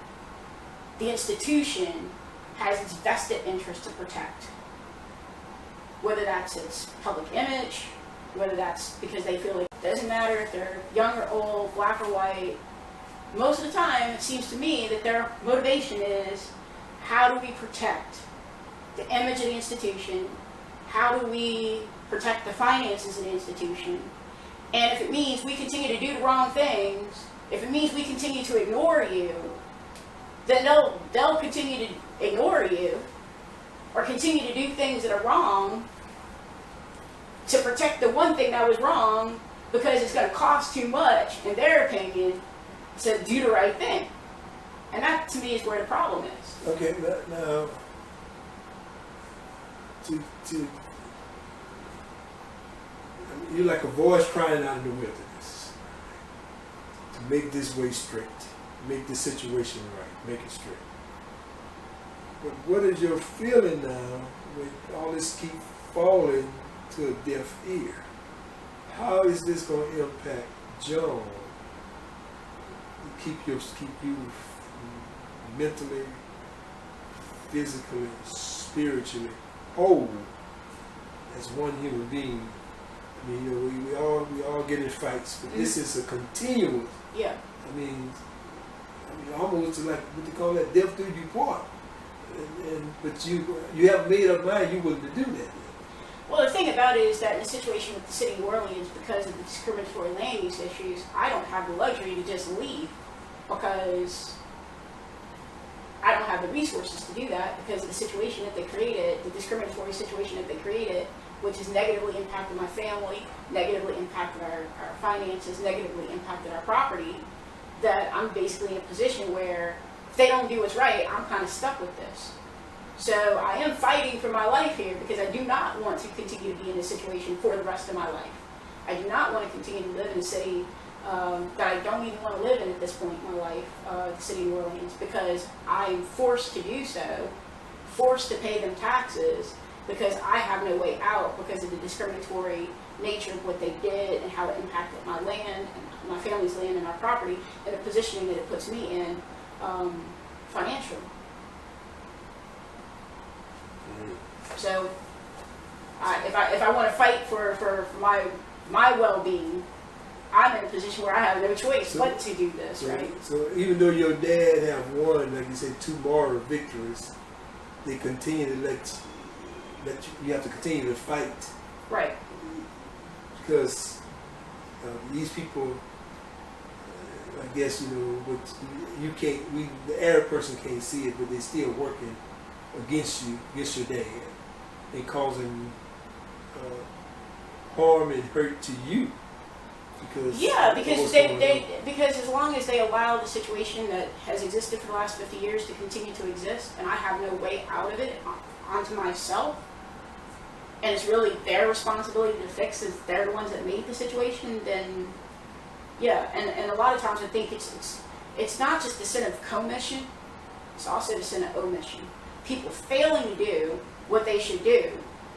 the institution has its vested interest to protect. Whether that's its public image, whether that's because they feel like it doesn't matter if they're young or old, black or white. Most of the time, it seems to me that their motivation is, how do we protect the image of the institution? How do we protect the finances of the institution? And if it means we continue to do the wrong things, if it means we continue to ignore you, then they'll continue to ignore you or continue to do things that are wrong to protect the one thing that was wrong, because it's going to cost too much, in their opinion, to do the right thing. And that, to me, is where the problem is. Okay, now, you're like a voice crying out in the wilderness to make this way straight, make the situation right, make it straight. But what is your feeling now when all this keep falling to a deaf ear? How is this going to impact Joan? Keep you mentally, physically, spiritually whole as one human being. I mean, you know, we all get in fights, but this is a continuous. Yeah. I mean, almost like what they call that, death do you part. But you haven't made up mind you willing to do that. Well, the thing about it is that in a situation with the city of New Orleans, because of the discriminatory land use issues, I don't have the luxury to just leave, because I don't have the resources to do that, because of the situation that they created, the discriminatory situation that they created, which has negatively impacted my family, negatively impacted our finances, negatively impacted our property, that I'm basically in a position where if they don't do what's right, I'm kind of stuck with this. So I am fighting for my life here, because I do not want to continue to be in this situation for the rest of my life. I do not want to continue to live in a city that I don't even want to live in at this point in my life, the city of New Orleans, because I am forced to do so, forced to pay them taxes, because I have no way out because of the discriminatory nature of what they did and how it impacted my land, and my family's land and our property, and the positioning that it puts me in financially. So, if I want to fight for my well-being, I'm in a position where I have no choice but to do this, right? So even though your dad have won, like you said, 2 moral victories, they continue to let you have to continue to fight. Right. Because these people, I guess, you know, you can't, the average person can't see it, but they're still working against you, against your dad, and causing harm and hurt to you. Because because as long as they allow the situation that has existed for the last 50 years to continue to exist, and I have no way out of it onto myself, and it's really their responsibility to fix, as they're the ones that made the situation, then yeah. And a lot of times I think it's not just the sin of commission, it's also the sin of omission. People failing to do what they should do,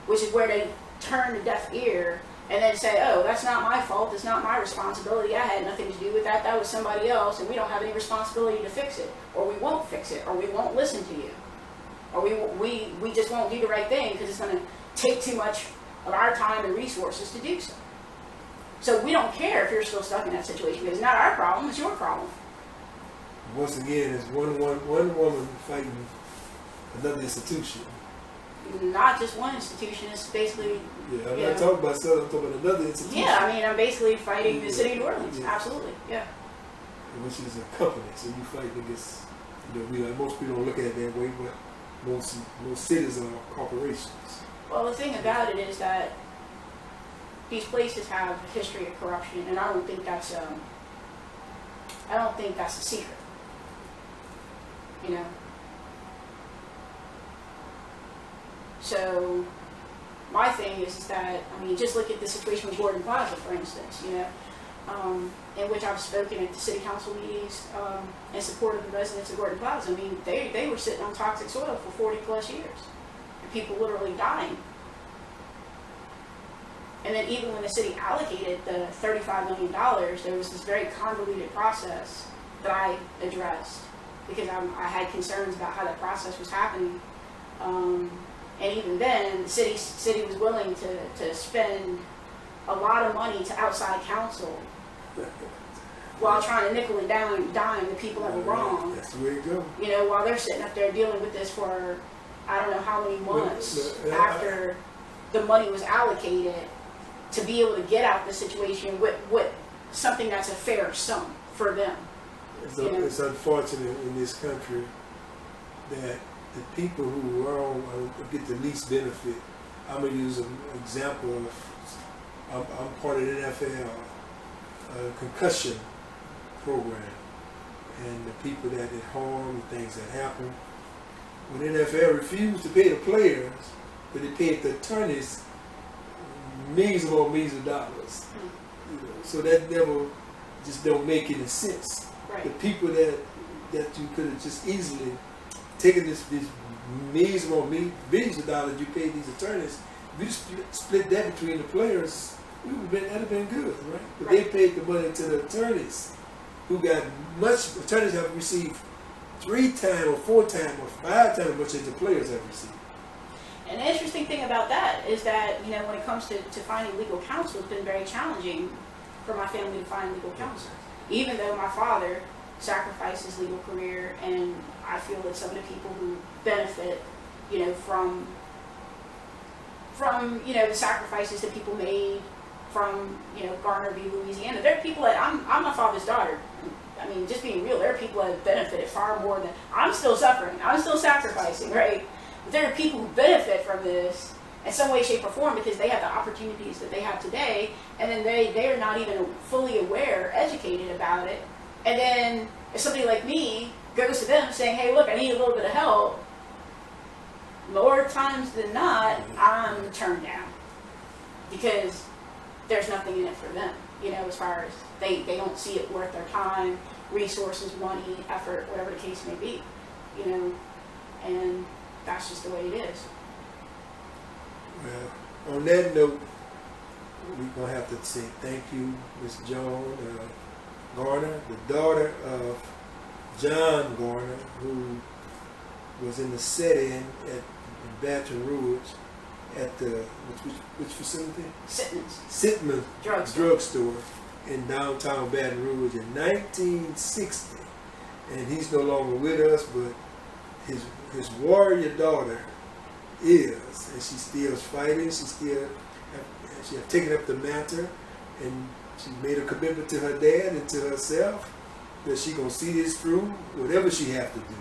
which is where they turn a deaf ear and then say, oh, that's not my fault, it's not my responsibility, I had nothing to do with that, that was somebody else, and we don't have any responsibility to fix it, or we won't fix it, or we won't listen to you, or we just won't do the right thing because it's going to take too much of our time and resources to do so. So we don't care if you're still stuck in that situation, because it's not our problem, it's your problem. Once again, it's one woman fighting another institution. Not just one institution, it's basically... Yeah, I'm not talking about Southern, I'm talking about another institution. Yeah, I mean, I'm basically fighting the city of New Orleans, absolutely, yeah. Which is a company, so you fight against, you know, most people don't look at it that way, but most cities are corporations. Well, the thing about it is that these places have a history of corruption, and I don't think that's a secret, you know. So my thing is that, I mean, just look at the situation with Gordon Plaza, for instance, you know, in which I've spoken at the city council meetings in support of the residents of Gordon Plaza. I mean, they were sitting on toxic soil for 40 plus years, and people literally dying And then even when the city allocated the $35 million, there was this very convoluted process that I addressed because I had concerns about how that process was happening. And even then, the city was willing to spend a lot of money to outside counsel while trying to nickel and dime the people that were wrong. That's the way it goes. You know, while they're sitting up there dealing with this for I don't know how many months after the money was allocated to be able to get out the situation with something that's a fair sum for them. It's unfortunate in this country that the people who get the least benefit. I'm going to use an example of, I'm part of the NFL concussion program, and the people that get harmed, things that happen. When the NFL refused to pay the players, but they paid the attorneys millions of dollars. You know, so that never just don't make any sense. Right. The people that you could have just easily taken these millions of dollars you paid these attorneys, if you split that between the players, that'd have been good, right? But they paid the money to the attorneys, who got much. Attorneys have received 3 times or 4 times or 5 times as much as the players have received. And the interesting thing about that is that, you know, when it comes to finding legal counsel, it's been very challenging for my family to find legal counsel. Even though my father sacrificed his legal career, and I feel that some of the people who benefit, you know, from you know, the sacrifices that people made from, you know, Garner v. Louisiana, there are people that, I'm my father's daughter. I mean, just being real, there are people that have benefited far more than, I'm still suffering, I'm still sacrificing, right? But there are people who benefit from this in some way, shape, or form because they have the opportunities that they have today, and then they are not even fully aware, educated about it. And then if somebody like me goes to them saying, hey, look, I need a little bit of help, more times than not, I'm turned down because there's nothing in it for them, you know, as far as they don't see it worth their time, resources, money, effort, whatever the case may be, you know, and that's just the way it is. Well, on that note, we're going to have to say thank you, Miss Joan Garner, the daughter of John Garner, who was in the set-in in Baton Rouge at the, which facility? Sitman Drugstore in downtown Baton Rouge in 1960. And he's no longer with us, but his warrior daughter is, and she still is fighting. She has taken up the matter, and she made a commitment to her dad and to herself that she's going to see this through, whatever she has to do.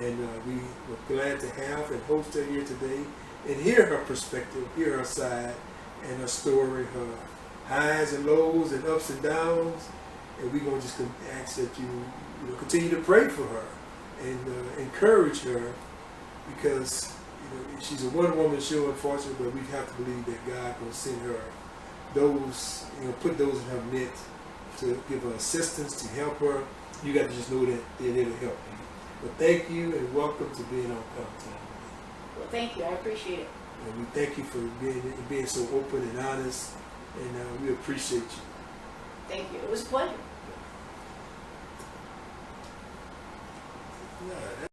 And we were glad to have and host her here today and hear her perspective, hear her side and her story, her highs and lows and ups and downs. And we're going to just ask that you continue to pray for her and encourage her, because she's a one-woman show, unfortunately, but we have to believe that God will send her those, put those in her midst to give her assistance, to help her. You got to just know that they're there to help you. But thank you and welcome to being on Contact. Well, thank you. I appreciate it. And we thank you for being so open and honest, and we appreciate you. Thank you. It was a pleasure. Yeah.